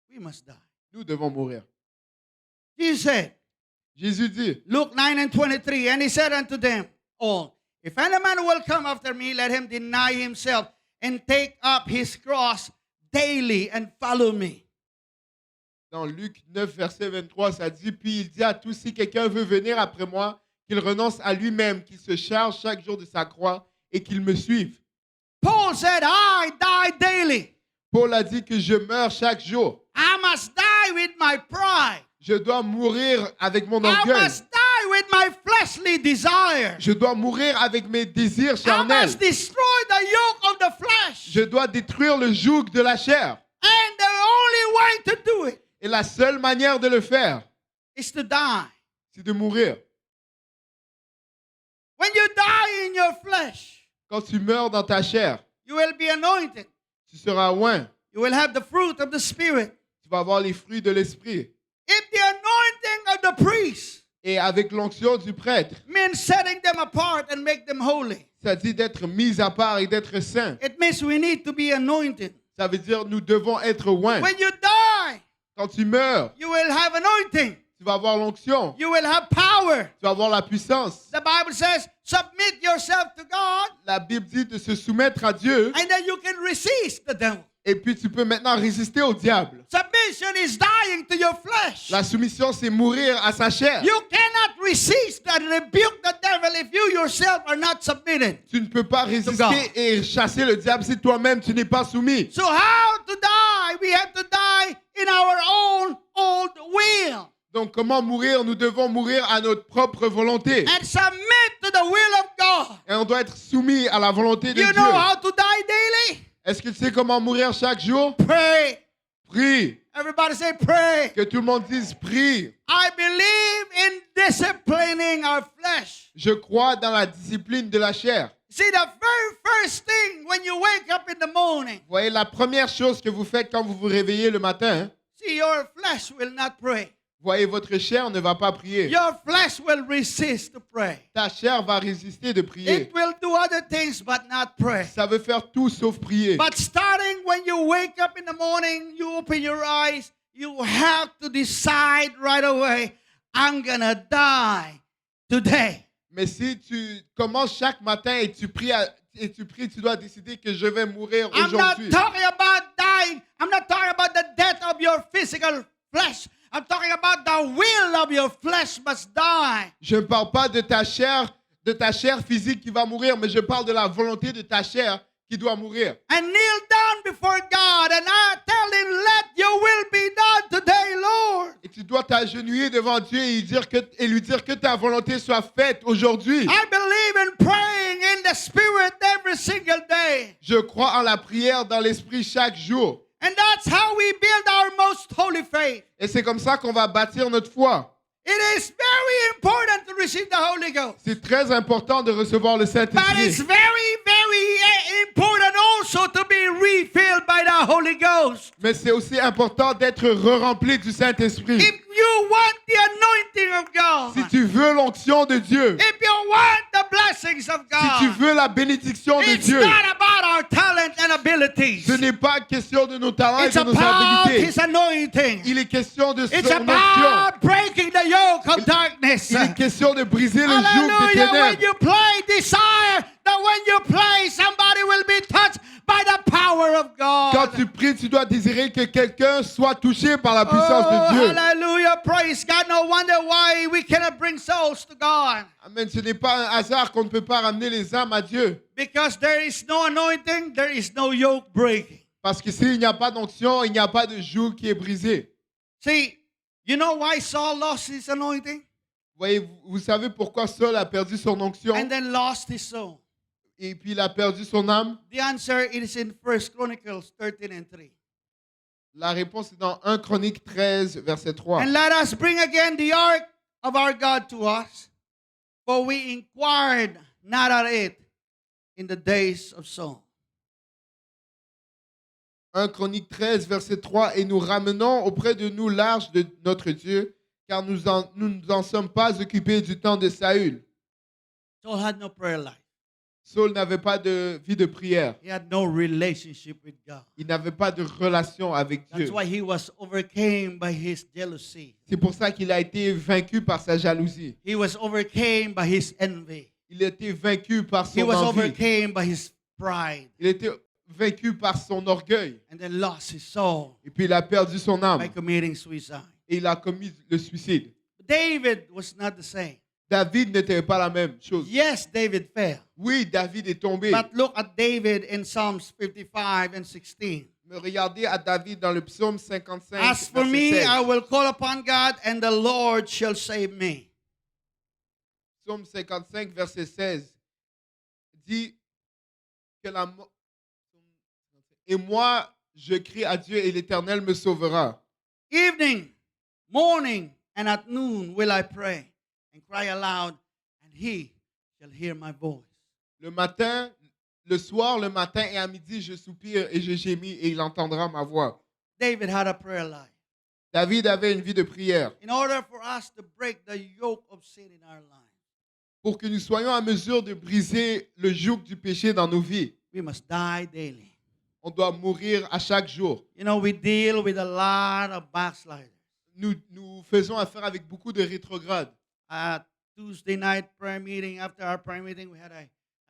[SPEAKER 2] We must die.
[SPEAKER 1] Nous devons mourir.
[SPEAKER 2] Jesus said,
[SPEAKER 1] Jésus dit,
[SPEAKER 2] Luke 9:23, and he said unto them all, if any man will come after me, let him deny himself and take up his cross daily and follow me.
[SPEAKER 1] dans Luc 9, verset 23, ça dit, puis il dit à tous, si quelqu'un veut venir après moi, qu'il renonce à lui-même, qu'il se charge chaque jour de sa croix et qu'il me suive.
[SPEAKER 2] Paul said, I die daily.
[SPEAKER 1] Paul a dit que je meurs chaque jour.
[SPEAKER 2] I must die with my pride.
[SPEAKER 1] Je dois mourir avec mon
[SPEAKER 2] I
[SPEAKER 1] orgueil.
[SPEAKER 2] must die with my fleshly desires.
[SPEAKER 1] Je dois mourir avec mes désirs
[SPEAKER 2] I
[SPEAKER 1] charnels.
[SPEAKER 2] must destroy the yoke of the flesh.
[SPEAKER 1] Je dois détruire le joug de la chair.
[SPEAKER 2] And the only way to do it
[SPEAKER 1] Et la seule manière de le faire,
[SPEAKER 2] is to die.
[SPEAKER 1] c'est de mourir.
[SPEAKER 2] When you die in your flesh,
[SPEAKER 1] Quand tu meurs dans ta chair,
[SPEAKER 2] you will be anointed.
[SPEAKER 1] tu seras oint.
[SPEAKER 2] You will have the fruit of the Spirit.
[SPEAKER 1] Tu vas avoir les fruits de l'esprit.
[SPEAKER 2] If the anointing of the priest
[SPEAKER 1] Et avec l'onction du prêtre,
[SPEAKER 2] means setting them apart and make them holy,
[SPEAKER 1] ça dit d'être mis à part et d'être saint.
[SPEAKER 2] it means we need to be anointed.
[SPEAKER 1] Ça veut dire nous devons être oints.
[SPEAKER 2] When you die,
[SPEAKER 1] Quand tu meurs,
[SPEAKER 2] you will have anointing.
[SPEAKER 1] tu vas avoir l'onction.
[SPEAKER 2] You will have power.
[SPEAKER 1] Tu vas avoir la puissance.
[SPEAKER 2] The Bible says, submit yourself to God,
[SPEAKER 1] La Bible dit de se soumettre à Dieu.
[SPEAKER 2] and then you can resist the devil.
[SPEAKER 1] Et puis tu peux maintenant résister au diable.
[SPEAKER 2] Submission is dying to your flesh.
[SPEAKER 1] La soumission, c'est mourir à sa chair.
[SPEAKER 2] You cannot resist and rebuke the devil if you yourself are not submitted.
[SPEAKER 1] Tu ne peux pas
[SPEAKER 2] God.
[SPEAKER 1] résister et chasser le diable si toi-même tu n'es pas soumis.
[SPEAKER 2] So how to die? We have to die in our own old will
[SPEAKER 1] Donc comment mourir? Nous devons mourir à notre propre volonté.
[SPEAKER 2] and submit to the will of God.
[SPEAKER 1] Et on doit être soumis à la volonté de
[SPEAKER 2] You
[SPEAKER 1] Dieu.
[SPEAKER 2] know how to die daily?
[SPEAKER 1] Est-ce que tu sais comment mourir chaque jour?
[SPEAKER 2] Pray.
[SPEAKER 1] Prie.
[SPEAKER 2] Everybody say pray.
[SPEAKER 1] Que tout le monde dise prie.
[SPEAKER 2] I believe in disciplining our flesh.
[SPEAKER 1] Je crois dans la discipline de la chair.
[SPEAKER 2] See, the very first thing when you wake up in the morning,
[SPEAKER 1] Vous voyez, la première chose que vous faites quand vous vous réveillez le matin, hein,
[SPEAKER 2] see, your flesh will not pray.
[SPEAKER 1] vous voyez, votre chair ne va pas prier.
[SPEAKER 2] Your flesh will resist to pray.
[SPEAKER 1] Ta chair va résister de prier.
[SPEAKER 2] It will do other things but not pray.
[SPEAKER 1] Ça veut faire tout sauf prier.
[SPEAKER 2] But starting when you wake up in the morning, you open your eyes, you have to decide right away, I'm gonna die today.
[SPEAKER 1] Mais si tu commences chaque matin et tu pries, tu dois décider que je vais mourir
[SPEAKER 2] I'm not
[SPEAKER 1] aujourd'hui.
[SPEAKER 2] talking about dying. I'm not talking about the death of your physical flesh. I'm talking about the will of your flesh must die.
[SPEAKER 1] Je ne parle pas de ta chair physique qui va mourir, mais je parle de la volonté de ta chair qui doit mourir.
[SPEAKER 2] And kneel down before God and I tell him, let your will be done today, Lord.
[SPEAKER 1] Et tu dois t'agenouiller devant Dieu et lui dire que ta volonté soit faite aujourd'hui.
[SPEAKER 2] I believe in praying in the Spirit every single day.
[SPEAKER 1] Je crois en la prière dans l'esprit chaque jour.
[SPEAKER 2] And that's how we build our most holy faith.
[SPEAKER 1] Et c'est comme ça qu'on va bâtir notre foi.
[SPEAKER 2] It is very important to receive the Holy Ghost.
[SPEAKER 1] C'est très important de recevoir le
[SPEAKER 2] But it's
[SPEAKER 1] Saint-Esprit.
[SPEAKER 2] very important also to be refilled by the Holy Ghost.
[SPEAKER 1] Mais c'est aussi important d'être re-rempli du Saint-Esprit.
[SPEAKER 2] If you want the anointing of God,
[SPEAKER 1] Si tu veux l'onction de Dieu,
[SPEAKER 2] if you want the blessings of
[SPEAKER 1] si tu
[SPEAKER 2] God,
[SPEAKER 1] veux la bénédiction de
[SPEAKER 2] it's
[SPEAKER 1] Dieu,
[SPEAKER 2] not about our talent and abilities.
[SPEAKER 1] ce n'est pas question de nos talents et
[SPEAKER 2] It's
[SPEAKER 1] de nos
[SPEAKER 2] about
[SPEAKER 1] habilités.
[SPEAKER 2] His anointing.
[SPEAKER 1] Il est question de
[SPEAKER 2] It's
[SPEAKER 1] son onction.
[SPEAKER 2] about breaking the yoke of darkness.
[SPEAKER 1] Il est question de briser le joug des
[SPEAKER 2] Hallelujah. When
[SPEAKER 1] ténèbres.
[SPEAKER 2] you play, desire that when you play, somebody will be touched by the power of God.
[SPEAKER 1] Quand tu pries, tu dois désirer que quelqu'un soit touché par la puissance de Dieu.
[SPEAKER 2] Hallelujah. Praise God. No wonder why we cannot bring souls to God.
[SPEAKER 1] Amen. Ce n'est pas un hasard qu'on ne peut pas ramener les âmes à Dieu.
[SPEAKER 2] Because there is no anointing, there is no yoke breaking.
[SPEAKER 1] Parce que s'il n'y a pas d'onction, il n'y a pas de joug qui est brisé.
[SPEAKER 2] See, you know why Saul lost his anointing
[SPEAKER 1] Voyez, vous savez pourquoi Saul a perdu son onction
[SPEAKER 2] and then lost his soul?
[SPEAKER 1] et puis il a perdu son âme?
[SPEAKER 2] The answer is in 1 Chronicles 13 and 3.
[SPEAKER 1] La réponse est dans 1 Chronique 13, verset 3.
[SPEAKER 2] And let us bring again the ark of our God to us, for we inquired not at it in the days of Saul.
[SPEAKER 1] 1 Chronique 13, verset 3. Et nous ramenons auprès de nous l'arche de notre Dieu, car nous en sommes pas occupés du temps de Saül.
[SPEAKER 2] Saul had no prayer life.
[SPEAKER 1] Saul n'avait pas de vie de prière.
[SPEAKER 2] He had no relationship with God.
[SPEAKER 1] Il n'avait pas de relation avec
[SPEAKER 2] That's
[SPEAKER 1] Dieu.
[SPEAKER 2] why he was overcome by his jealousy.
[SPEAKER 1] C'est pour ça qu'il a été vaincu par sa jalousie.
[SPEAKER 2] He was overcome by his envy.
[SPEAKER 1] Il a été vaincu par
[SPEAKER 2] He
[SPEAKER 1] son
[SPEAKER 2] was
[SPEAKER 1] envie.
[SPEAKER 2] overcome by his pride.
[SPEAKER 1] Il a été vaincu par son orgueil.
[SPEAKER 2] And then lost his soul
[SPEAKER 1] Et puis il a perdu son âme.
[SPEAKER 2] by committing suicide.
[SPEAKER 1] Et il a commis le suicide.
[SPEAKER 2] David was not the same.
[SPEAKER 1] David n'était pas la même chose.
[SPEAKER 2] Yes, David fell.
[SPEAKER 1] Oui, David est tombé.
[SPEAKER 2] But look at David in Psalms 55 and 16.
[SPEAKER 1] Mais regardez à David dans le psaume 55,
[SPEAKER 2] As for
[SPEAKER 1] verset
[SPEAKER 2] me,
[SPEAKER 1] 16.
[SPEAKER 2] I will call upon God, and the Lord shall save me.
[SPEAKER 1] Psaume 55, verset 16, dit que et moi, je crie à Dieu et l'Éternel me sauvera.
[SPEAKER 2] Evening, morning, and at noon will I pray and cry aloud, and he shall hear my voice.
[SPEAKER 1] Le matin, le soir, le matin et à midi, je soupire et je gémis et il entendra ma voix.
[SPEAKER 2] David had a prayer life.
[SPEAKER 1] David avait une vie de prière.
[SPEAKER 2] In order for us to break the yoke of sin in our lives,
[SPEAKER 1] Pour que nous soyons à mesure de briser le joug du péché dans nos vies,
[SPEAKER 2] we must die daily.
[SPEAKER 1] on doit mourir à chaque jour.
[SPEAKER 2] You know, we deal with a lot of backsliders.
[SPEAKER 1] Nous faisons affaire avec beaucoup de rétrogrades.
[SPEAKER 2] At Tuesday night prayer meeting, after our prayer meeting, we had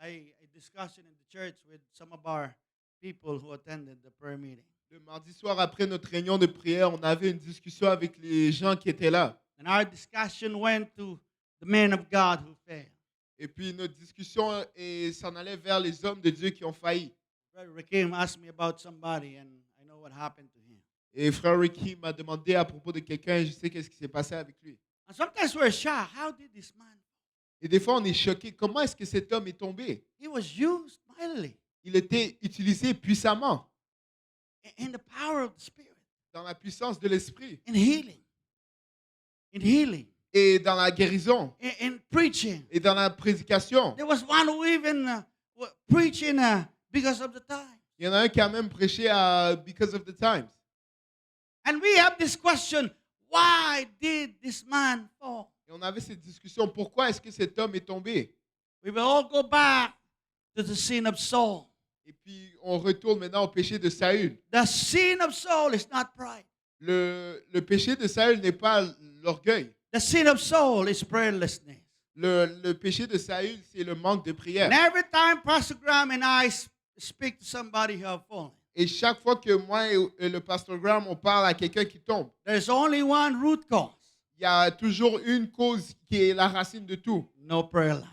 [SPEAKER 2] a discussion in the church with some of our people who attended the prayer meeting.
[SPEAKER 1] Le mardi soir, après notre réunion de prière, on avait une discussion avec les gens qui étaient là.
[SPEAKER 2] And our discussion went to the men of God who failed.
[SPEAKER 1] Et puis notre discussion s'en allait vers les hommes de Dieu qui ont failli.
[SPEAKER 2] Brother Rakim asked me about somebody, and I know what happened to him.
[SPEAKER 1] Et frère Ricky m'a demandé à propos de quelqu'un, et je sais qu'est-ce qui s'est passé avec lui.
[SPEAKER 2] And sometimes we're shocked. How did this man?
[SPEAKER 1] Et des fois, on est choqué. Comment est-ce que cet homme est tombé?
[SPEAKER 2] He was used mightily
[SPEAKER 1] Il était utilisé puissamment
[SPEAKER 2] in the power of the Spirit,
[SPEAKER 1] dans la puissance de l'esprit
[SPEAKER 2] in healing,
[SPEAKER 1] et dans la guérison
[SPEAKER 2] in preaching.
[SPEAKER 1] et dans la prédication.
[SPEAKER 2] There was one who even preaching because of the time.
[SPEAKER 1] Il y en a un qui a même prêché à Because of the Times.
[SPEAKER 2] And we have this question, why did this man fall?
[SPEAKER 1] Et on avait cette discussion, pourquoi est-ce que cet homme est tombé?
[SPEAKER 2] We will all go back to the sin of Saul.
[SPEAKER 1] Et puis on retourne maintenant au péché de Saül.
[SPEAKER 2] The sin of Saul is not pride.
[SPEAKER 1] Le péché de Saül n'est pas l'orgueil.
[SPEAKER 2] The sin of Saul is prayerlessness.
[SPEAKER 1] Le péché de Saül, c'est le manque de prière.
[SPEAKER 2] And every time Pastor Graham and I speak to somebody who have fallen,
[SPEAKER 1] Et chaque fois que moi et le pasteur Graham, on parle à quelqu'un qui tombe,
[SPEAKER 2] there's only one root cause.
[SPEAKER 1] il y a toujours une cause qui est la racine de tout.
[SPEAKER 2] No prayer life.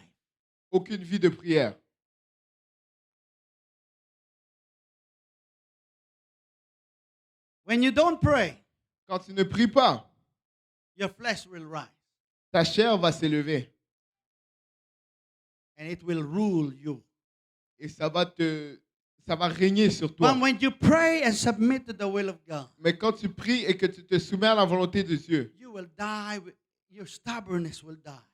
[SPEAKER 1] Aucune vie de prière.
[SPEAKER 2] When you don't pray,
[SPEAKER 1] Quand tu ne pries pas,
[SPEAKER 2] your flesh will rise
[SPEAKER 1] ta chair va s'élever
[SPEAKER 2] and it will rule you.
[SPEAKER 1] et ça va régner sur toi.
[SPEAKER 2] But when you pray and submit to the will of God,
[SPEAKER 1] Mais quand tu pries et que tu te soumets à la volonté de Dieu,
[SPEAKER 2] you will die. Your stubbornness will die.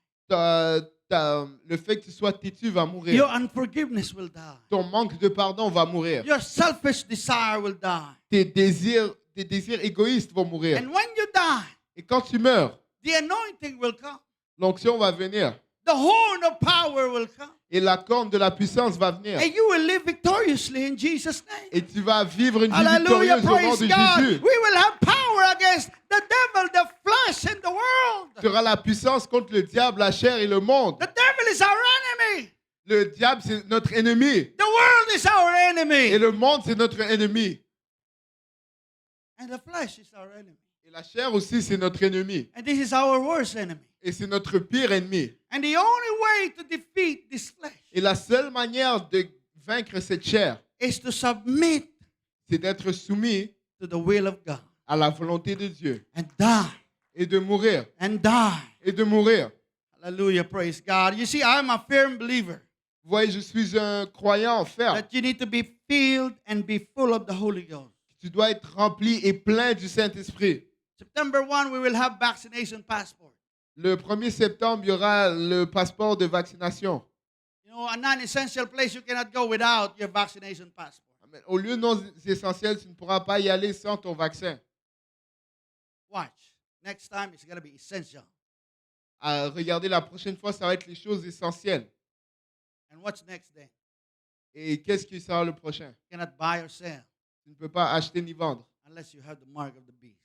[SPEAKER 1] le fait que tu sois têtu va mourir.
[SPEAKER 2] Your unforgiveness will die.
[SPEAKER 1] Ton manque de pardon va mourir.
[SPEAKER 2] Your selfish desire will die.
[SPEAKER 1] Tes désirs égoïstes vont mourir.
[SPEAKER 2] And when you die,
[SPEAKER 1] Et quand tu meurs,
[SPEAKER 2] the anointing will come.
[SPEAKER 1] l'onction va venir.
[SPEAKER 2] The horn of power will come.
[SPEAKER 1] Et la corne de la puissance va venir.
[SPEAKER 2] And you will live victoriously in Jesus' name.
[SPEAKER 1] Et tu vas vivre une vie
[SPEAKER 2] Hallelujah,
[SPEAKER 1] victorieuse au nom
[SPEAKER 2] praise
[SPEAKER 1] de
[SPEAKER 2] God.
[SPEAKER 1] Jésus.
[SPEAKER 2] We will have power against the devil, the flesh, and the world.
[SPEAKER 1] Tu auras la puissance contre le diable, la chair et le monde.
[SPEAKER 2] The devil is our enemy.
[SPEAKER 1] Le diable, c'est notre ennemi.
[SPEAKER 2] The world is our
[SPEAKER 1] Et
[SPEAKER 2] enemy.
[SPEAKER 1] le monde, c'est notre ennemi.
[SPEAKER 2] And the flesh is our enemy.
[SPEAKER 1] Et la chair aussi, c'est notre ennemi.
[SPEAKER 2] And this is our worst enemy.
[SPEAKER 1] Et c'est notre pire ennemi.
[SPEAKER 2] And the only way to defeat this flesh
[SPEAKER 1] Et la seule manière de vaincre cette chair,
[SPEAKER 2] is to submit
[SPEAKER 1] c'est d'être soumis
[SPEAKER 2] to the will of God
[SPEAKER 1] à la volonté de Dieu.
[SPEAKER 2] and die
[SPEAKER 1] Et de mourir.
[SPEAKER 2] and die.
[SPEAKER 1] Et de mourir.
[SPEAKER 2] Hallelujah, praise God. You see, I'm a firm believer
[SPEAKER 1] Vous voyez, je suis un croyant ferme.
[SPEAKER 2] that you need to be filled and be full of the Holy Ghost.
[SPEAKER 1] Tu dois être rempli et plein du Saint-Esprit.
[SPEAKER 2] September 1, we will have vaccination passport.
[SPEAKER 1] Le 1er septembre, il y aura le passeport de vaccination.
[SPEAKER 2] You know, a non-essential place you cannot go without your vaccination passport.
[SPEAKER 1] Au lieu non essentiel, tu ne pourras pas y aller sans ton vaccin.
[SPEAKER 2] Watch. Next time, it's going to be essential.
[SPEAKER 1] Regardez, la prochaine fois, ça va être les choses essentielles.
[SPEAKER 2] what's next then?
[SPEAKER 1] Et qu'est-ce qui sera le prochain?
[SPEAKER 2] You cannot buy or sell
[SPEAKER 1] Tu ne peux pas acheter ni vendre
[SPEAKER 2] unless you have the mark of the beast.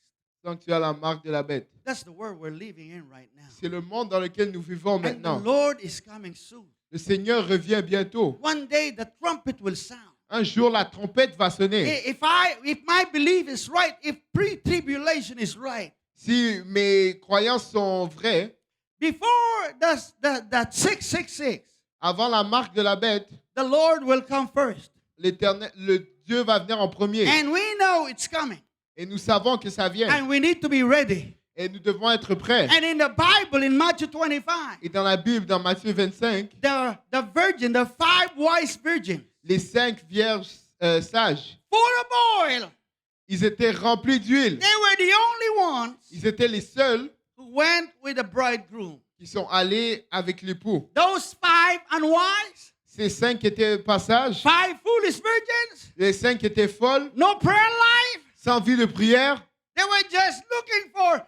[SPEAKER 1] tant que tu as la marque de la bête.
[SPEAKER 2] That's the world we're living in right now.
[SPEAKER 1] C'est le monde dans lequel nous vivons
[SPEAKER 2] And the
[SPEAKER 1] maintenant.
[SPEAKER 2] Lord is coming soon.
[SPEAKER 1] Le Seigneur revient bientôt.
[SPEAKER 2] One day the trumpet will sound.
[SPEAKER 1] Un jour, la trompette va sonner.
[SPEAKER 2] If my belief is right, if pre-tribulation is right,
[SPEAKER 1] Si mes croyances sont vraies,
[SPEAKER 2] before that 666,
[SPEAKER 1] avant la marque de la bête,
[SPEAKER 2] the Lord will come first.
[SPEAKER 1] l'Éternel, le Dieu va venir en premier.
[SPEAKER 2] And we know it's coming.
[SPEAKER 1] Et nous savons que ça vient.
[SPEAKER 2] And we need to be ready.
[SPEAKER 1] Et nous devons être prêts.
[SPEAKER 2] And in the Bible, in Matthew 25,
[SPEAKER 1] Et dans la Bible, dans Matthieu 25,
[SPEAKER 2] the virgin, the 5 wise virgins,
[SPEAKER 1] les 5 vierges sages,
[SPEAKER 2] full of oil,
[SPEAKER 1] ils étaient remplis d'huile.
[SPEAKER 2] they were the only ones
[SPEAKER 1] Ils étaient les seuls
[SPEAKER 2] who went with the bridegroom.
[SPEAKER 1] qui sont allés avec l'époux.
[SPEAKER 2] Those 5 unwise,
[SPEAKER 1] Ces 5 étaient passages,
[SPEAKER 2] 5 foolish virgins,
[SPEAKER 1] les 5 étaient folles,
[SPEAKER 2] no prayer life.
[SPEAKER 1] sans vie de prière.
[SPEAKER 2] They were just looking for,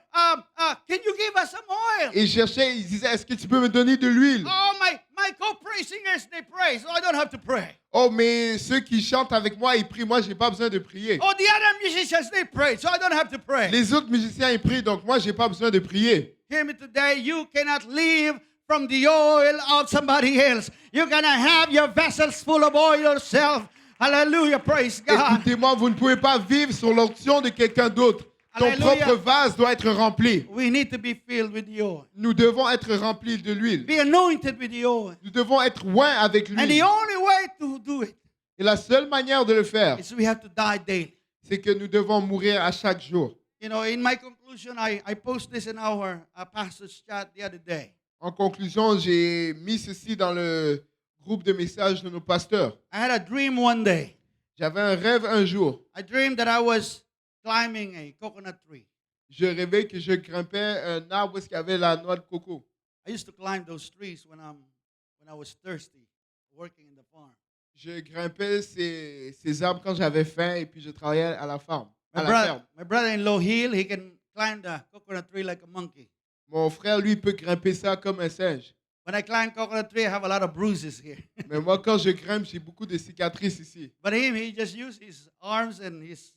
[SPEAKER 2] can you give us some oil?
[SPEAKER 1] Et ils cherchaient, ils disaient, est-ce que tu peux me donner de l'huile?
[SPEAKER 2] Oh, my co-praise singers, they pray, so I don't have to pray.
[SPEAKER 1] Oh, mais ceux qui chantent avec moi, ils prient. Moi, j'ai pas besoin de prier.
[SPEAKER 2] Oh, the other musicians, they pray, so I don't have to pray.
[SPEAKER 1] Les autres musiciens, ils prient, donc moi, j'ai pas besoin de prier.
[SPEAKER 2] Hear me today, you cannot live from the oil of somebody else. You're going to have your vessels full of oil yourself. Hallelujah, praise God.
[SPEAKER 1] Écoutez-moi, vous ne pouvez pas vivre sur l'onction de quelqu'un d'autre. Ton
[SPEAKER 2] Alléluia.
[SPEAKER 1] propre vase doit être rempli.
[SPEAKER 2] We need to be filled with the oil.
[SPEAKER 1] Nous devons être remplis de l'huile.
[SPEAKER 2] Be anointed with the oil.
[SPEAKER 1] Nous devons être oints avec
[SPEAKER 2] And the
[SPEAKER 1] l'huile.
[SPEAKER 2] only way to do it
[SPEAKER 1] Et la seule manière de le faire,
[SPEAKER 2] is we have to die daily.
[SPEAKER 1] c'est que nous devons mourir à chaque jour.
[SPEAKER 2] You know, in my conclusion, I post this in our pastor's chat the other day.
[SPEAKER 1] En conclusion, j'ai mis ceci dans le groupe de messages de nos pasteurs.
[SPEAKER 2] I had a dream one day.
[SPEAKER 1] J'avais un rêve un jour.
[SPEAKER 2] I dreamed that I was climbing a coconut tree.
[SPEAKER 1] Je rêvais que je grimpais un arbre où il y avait la noix de coco.
[SPEAKER 2] I used to climb those trees when I was thirsty, working in the farm.
[SPEAKER 1] Je grimpais ces arbres quand j'avais faim et puis je travaillais à la ferme. À la ferme.
[SPEAKER 2] My brother-in-law, he can climb the coconut tree like a monkey.
[SPEAKER 1] Mon frère, lui, peut grimper ça comme un singe.
[SPEAKER 2] When I climb coconut tree, I have a lot of bruises here.
[SPEAKER 1] Mais moi, quand je grimpe, j'ai beaucoup de cicatrices ici.
[SPEAKER 2] But he just used his arms and his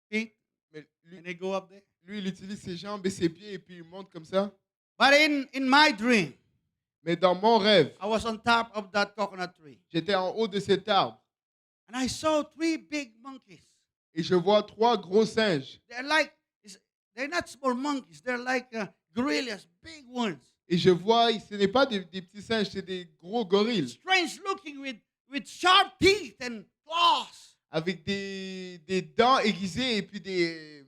[SPEAKER 2] feet,
[SPEAKER 1] Mais
[SPEAKER 2] and they go up there.
[SPEAKER 1] lui, il utilise ses jambes et ses pieds et puis il monte comme ça.
[SPEAKER 2] But in my dream,
[SPEAKER 1] Mais dans mon rêve,
[SPEAKER 2] I was on top of that coconut tree.
[SPEAKER 1] j'étais en haut de cet arbre
[SPEAKER 2] And I saw 3 big monkeys.
[SPEAKER 1] et je vois 3 gros singes.
[SPEAKER 2] They're not small monkeys. They're like gorillas, big ones.
[SPEAKER 1] Et je vois, ce n'est pas des petits singes, c'est des gros gorilles
[SPEAKER 2] Strange looking with sharp teeth and claws.
[SPEAKER 1] avec des dents aiguisées et puis des...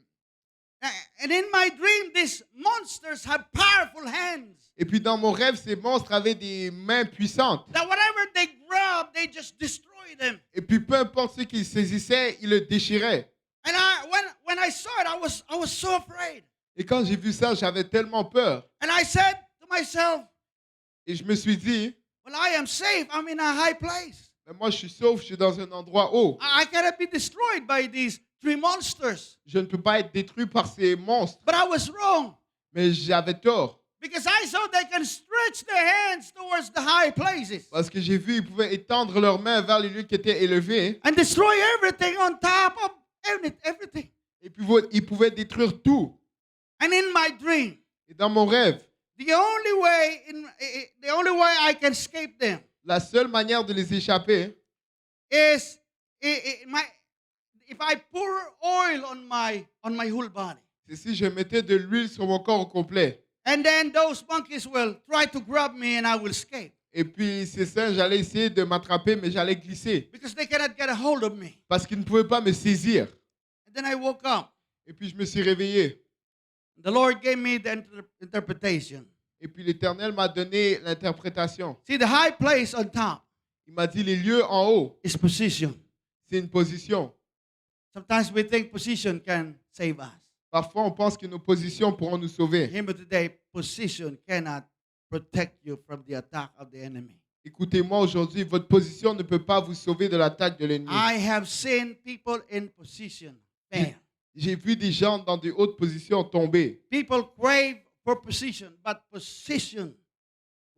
[SPEAKER 2] And in my dream, these monsters have powerful hands.
[SPEAKER 1] Et puis dans mon rêve, ces monstres avaient des mains puissantes.
[SPEAKER 2] That whatever they grab, they just destroy them.
[SPEAKER 1] Et puis peu importe ce qu'ils saisissaient, ils le déchiraient.
[SPEAKER 2] And when I saw it, I was so afraid.
[SPEAKER 1] Et quand j'ai vu ça, j'avais tellement peur.
[SPEAKER 2] And I said to myself,
[SPEAKER 1] Et je me suis dit,
[SPEAKER 2] well, I am safe. I'm in a high place.
[SPEAKER 1] mais moi je suis sauf, je suis dans un endroit haut.
[SPEAKER 2] I cannot be destroyed by these 3 monsters.
[SPEAKER 1] Je ne peux pas être détruit par ces monstres.
[SPEAKER 2] But I was wrong.
[SPEAKER 1] Mais j'avais tort.
[SPEAKER 2] Because I saw they can stretch their hands towards the high places
[SPEAKER 1] Parce que j'ai vu, ils pouvaient étendre leurs mains vers les lieux qui étaient élevés.
[SPEAKER 2] and destroy everything on top of everything.
[SPEAKER 1] Et puis ils pouvaient détruire tout.
[SPEAKER 2] And in my dream,
[SPEAKER 1] Et dans mon rêve,
[SPEAKER 2] the only way I can escape them
[SPEAKER 1] la seule manière de les échapper,
[SPEAKER 2] is if I pour oil on my whole body.
[SPEAKER 1] c'est si je mettais de l'huile sur mon corps au complet.
[SPEAKER 2] And then those monkeys will try to grab me and I will escape
[SPEAKER 1] Et puis ces singes, j'allais essayer de m'attraper, mais j'allais glisser.
[SPEAKER 2] because they cannot get a hold of me.
[SPEAKER 1] Parce qu'ils ne pouvaient pas me saisir.
[SPEAKER 2] And then I woke up.
[SPEAKER 1] Et puis je me suis réveillé.
[SPEAKER 2] The Lord gave me the interpretation.
[SPEAKER 1] Et puis l'Éternel m'a donné l'interprétation.
[SPEAKER 2] See, the high place on top
[SPEAKER 1] Il m'a dit les lieux en haut,
[SPEAKER 2] is position.
[SPEAKER 1] c'est une position.
[SPEAKER 2] Sometimes we think position can save us.
[SPEAKER 1] Parfois, on pense que nos positions pourront nous sauver.
[SPEAKER 2] Remember today, position cannot protect you from the attack of the enemy.
[SPEAKER 1] Écoutez-moi aujourd'hui, votre position ne peut pas vous sauver de l'attaque de l'ennemi.
[SPEAKER 2] I have seen people in position fail.
[SPEAKER 1] J'ai vu des gens dans de hautes positions tomber.
[SPEAKER 2] People crave for position, but position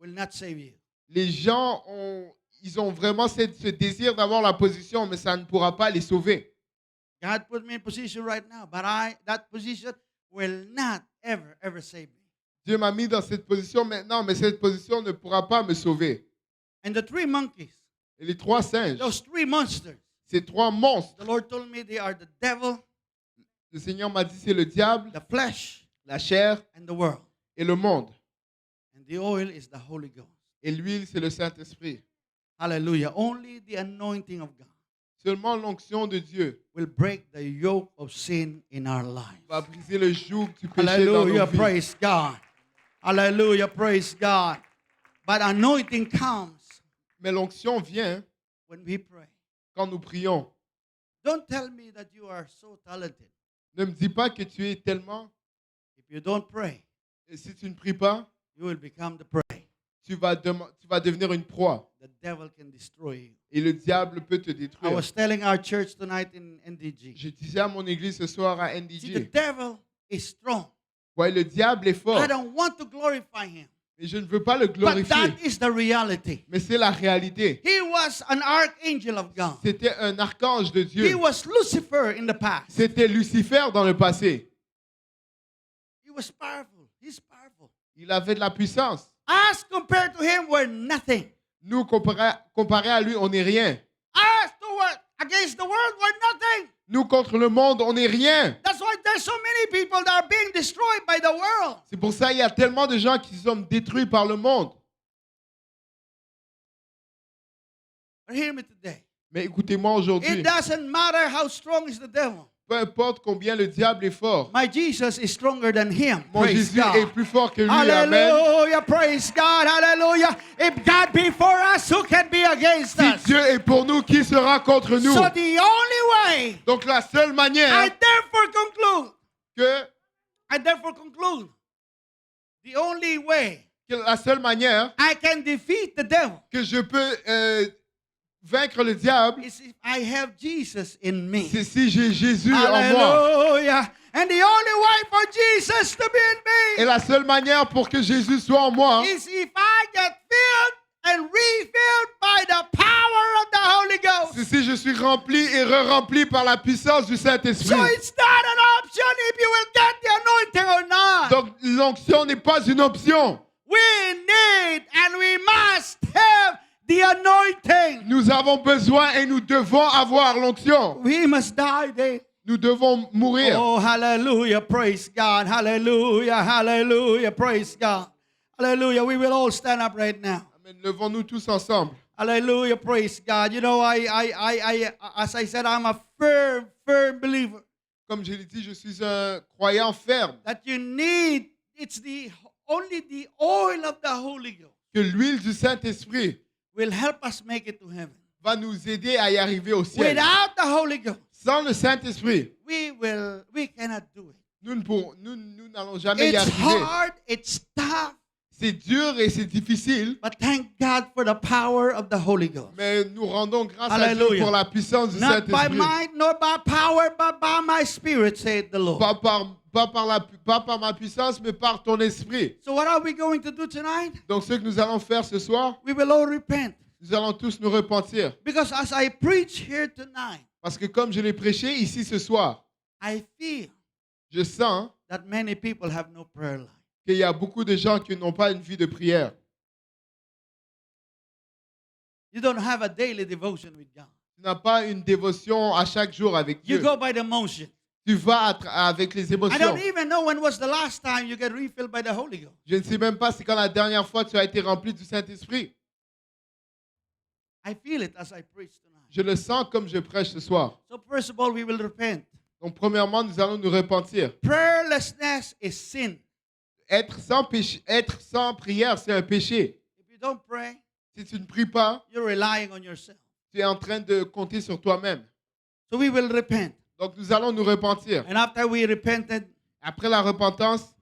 [SPEAKER 2] will not save you.
[SPEAKER 1] Les gens ils ont vraiment ce désir d'avoir la position, mais ça ne pourra pas les sauver.
[SPEAKER 2] God put me in position right now, but that position will not ever save me.
[SPEAKER 1] Dieu m'a mis dans cette position maintenant, mais cette position ne pourra pas me sauver.
[SPEAKER 2] And the three monkeys,
[SPEAKER 1] Et les 3 singes,
[SPEAKER 2] those three monsters,
[SPEAKER 1] ces 3 monstres,
[SPEAKER 2] the Lord told me they are the devil,
[SPEAKER 1] le Seigneur m'a dit c'est le diable,
[SPEAKER 2] the flesh,
[SPEAKER 1] la chair
[SPEAKER 2] and the world.
[SPEAKER 1] et le monde.
[SPEAKER 2] And the oil is the Holy Ghost.
[SPEAKER 1] Et l'huile, c'est le Saint-Esprit.
[SPEAKER 2] Hallelujah. Only the anointing of God
[SPEAKER 1] Seulement l'onction de Dieu
[SPEAKER 2] will break the yoke of sin in our lives.
[SPEAKER 1] va briser le joug du péché dans nos
[SPEAKER 2] Hallelujah.
[SPEAKER 1] vies.
[SPEAKER 2] Praise God. Hallelujah. Praise God. But anointing comes
[SPEAKER 1] Mais l'onction vient
[SPEAKER 2] when we pray.
[SPEAKER 1] quand nous prions.
[SPEAKER 2] Don't tell me that you are so talented.
[SPEAKER 1] Ne me dis pas que tu es tellement,
[SPEAKER 2] If you don't pray,
[SPEAKER 1] et si tu ne pries pas,
[SPEAKER 2] you will become the prey.
[SPEAKER 1] tu vas devenir une proie.
[SPEAKER 2] The devil can destroy you.
[SPEAKER 1] Et le diable peut te
[SPEAKER 2] I
[SPEAKER 1] détruire.
[SPEAKER 2] was telling our church tonight in NDG.
[SPEAKER 1] Je disais à mon église ce soir à
[SPEAKER 2] See, the
[SPEAKER 1] NDG,
[SPEAKER 2] devil is strong.
[SPEAKER 1] ouais, le diable est fort,
[SPEAKER 2] I don't want to glorify him.
[SPEAKER 1] mais je ne veux pas le
[SPEAKER 2] But
[SPEAKER 1] glorifier.
[SPEAKER 2] that is the reality.
[SPEAKER 1] Mais c'est la réalité.
[SPEAKER 2] He was an archangel of God.
[SPEAKER 1] C'était un archange de
[SPEAKER 2] He
[SPEAKER 1] Dieu.
[SPEAKER 2] was Lucifer in the past.
[SPEAKER 1] C'était Lucifer dans le passé.
[SPEAKER 2] He was powerful. He's powerful.
[SPEAKER 1] Il avait de la puissance.
[SPEAKER 2] Us compared to him were nothing.
[SPEAKER 1] Nous, comparé à lui, on n'est rien.
[SPEAKER 2] Us against the world were nothing.
[SPEAKER 1] Nous, contre le monde, on n'est rien.
[SPEAKER 2] That's why there's so many people that are being destroyed by the world.
[SPEAKER 1] C'est pour ça qu'il y a tellement de gens qui sont détruits par le monde.
[SPEAKER 2] But hear me today.
[SPEAKER 1] Mais écoutez-moi aujourd'hui,
[SPEAKER 2] It doesn't matter how strong is the devil.
[SPEAKER 1] peu importe combien le diable est fort,
[SPEAKER 2] My Jesus is stronger than him.
[SPEAKER 1] mon
[SPEAKER 2] Praise
[SPEAKER 1] Jésus est
[SPEAKER 2] God.
[SPEAKER 1] plus fort que lui. Amen.
[SPEAKER 2] Hallelujah. Praise God. Hallelujah. If God be for us, who can be against
[SPEAKER 1] Si
[SPEAKER 2] us?
[SPEAKER 1] Dieu est pour nous, qui sera contre nous?
[SPEAKER 2] So the only way
[SPEAKER 1] Donc la seule manière
[SPEAKER 2] I therefore conclude,
[SPEAKER 1] que
[SPEAKER 2] the only way
[SPEAKER 1] la seule manière
[SPEAKER 2] I can defeat the devil
[SPEAKER 1] que je peux vaincre le diable,
[SPEAKER 2] is if I have Jesus in me.
[SPEAKER 1] c'est si j'ai Jésus en moi.
[SPEAKER 2] Hallelujah. And the only way for Jesus to be in
[SPEAKER 1] Et la seule manière pour que Jésus soit en moi,
[SPEAKER 2] me is if I get filled and refilled by the power of the Holy Ghost.
[SPEAKER 1] c'est si je suis rempli et re-rempli par la puissance du Saint-Esprit.
[SPEAKER 2] So it's not an option if you will get the anointing or not.
[SPEAKER 1] Donc l'onction n'est pas une option.
[SPEAKER 2] We need and we must have the anointing.
[SPEAKER 1] Nous avons besoin et nous devons avoir l'onction.
[SPEAKER 2] We must die then.
[SPEAKER 1] Nous devons mourir.
[SPEAKER 2] Oh, hallelujah. Praise God. Hallelujah. Hallelujah. Praise God. Hallelujah. We will all stand up right now.
[SPEAKER 1] Amen. Levons-nous tous ensemble.
[SPEAKER 2] Hallelujah. Praise God. You know, as I said, I'm a firm believer
[SPEAKER 1] Comme je l'ai dit, je suis un croyant ferme
[SPEAKER 2] that you need, it's only the oil of the Holy Ghost
[SPEAKER 1] que l'huile du Saint-Esprit
[SPEAKER 2] will help us make it to heaven.
[SPEAKER 1] va nous aider à y arriver au ciel.
[SPEAKER 2] Without the Holy Ghost,
[SPEAKER 1] Sans le Saint-Esprit,
[SPEAKER 2] we cannot do it.
[SPEAKER 1] nous n'allons jamais y
[SPEAKER 2] It's
[SPEAKER 1] arriver.
[SPEAKER 2] hard, it's tough,
[SPEAKER 1] C'est dur et c'est difficile,
[SPEAKER 2] but thank God for the power of the Holy Ghost.
[SPEAKER 1] mais nous rendons grâce à Dieu
[SPEAKER 2] Hallelujah.
[SPEAKER 1] pour la puissance du
[SPEAKER 2] Not by
[SPEAKER 1] Saint-Esprit.
[SPEAKER 2] might nor by power, but by my spirit, said the Lord.
[SPEAKER 1] Pas par ma puissance, mais par ton esprit.
[SPEAKER 2] So what are we going to do tonight?
[SPEAKER 1] Donc ce que nous allons faire ce soir,
[SPEAKER 2] We will all repent.
[SPEAKER 1] nous allons tous nous repentir.
[SPEAKER 2] Because as I preach here tonight,
[SPEAKER 1] Parce que comme je l'ai prêché ici ce soir,
[SPEAKER 2] I feel
[SPEAKER 1] je sens
[SPEAKER 2] that many people have no prayer life.
[SPEAKER 1] qu'il y a beaucoup de gens qui n'ont pas une vie de prière.
[SPEAKER 2] You don't have a daily devotion with God.
[SPEAKER 1] Tu n'as pas une dévotion à chaque jour avec
[SPEAKER 2] You
[SPEAKER 1] Dieu.
[SPEAKER 2] go by the motion.
[SPEAKER 1] Tu vas avec les
[SPEAKER 2] I
[SPEAKER 1] émotions.
[SPEAKER 2] don't even know when was the last time you get refilled by the Holy Ghost.
[SPEAKER 1] Je ne sais même pas c'est quand la dernière fois tu as été rempli du Saint-Esprit.
[SPEAKER 2] I feel it as I preach tonight.
[SPEAKER 1] Je le sens comme je prêche ce soir.
[SPEAKER 2] So first of all, we will repent.
[SPEAKER 1] Donc premièrement, nous allons nous repentir.
[SPEAKER 2] Prayerlessness is sin.
[SPEAKER 1] Être sans prière, c'est un péché.
[SPEAKER 2] If you don't pray,
[SPEAKER 1] Si tu ne pries pas,
[SPEAKER 2] you're relying on yourself.
[SPEAKER 1] tu es en train de compter sur toi-même.
[SPEAKER 2] So we will repent.
[SPEAKER 1] Donc nous allons nous repentir.
[SPEAKER 2] And after we repented,
[SPEAKER 1] Après la repentance,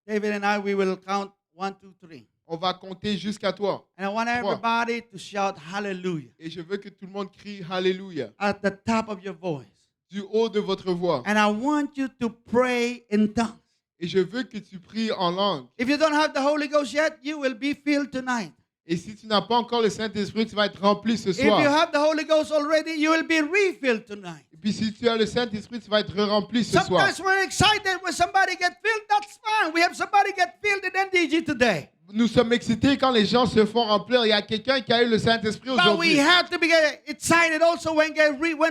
[SPEAKER 2] David and I, we will count 1, 2, 3.
[SPEAKER 1] on va compter jusqu'à toi.
[SPEAKER 2] And I want everybody to shout hallelujah
[SPEAKER 1] Et je veux que tout le monde crie Alléluia
[SPEAKER 2] at the top of your voice.
[SPEAKER 1] du haut de votre voix.
[SPEAKER 2] And I want you to pray in tongues.
[SPEAKER 1] Et je veux que tu pries en langue.
[SPEAKER 2] If you don't have the Holy Ghost yet, you will be filled tonight.
[SPEAKER 1] Et si tu n'as pas encore le Saint-Esprit, tu vas être rempli ce
[SPEAKER 2] If you
[SPEAKER 1] soir.
[SPEAKER 2] have the Holy Ghost already, you will be refilled tonight.
[SPEAKER 1] Et puis si tu as le Saint-Esprit, tu vas être rempli ce soir.
[SPEAKER 2] Sometimes we're excited when somebody gets filled. That's fine. We have somebody get filled in NDG today.
[SPEAKER 1] Nous sommes excités quand les gens se font remplir. Il y a quelqu'un qui a eu le Saint-Esprit
[SPEAKER 2] But we
[SPEAKER 1] aujourd'hui.
[SPEAKER 2] have to be excited also when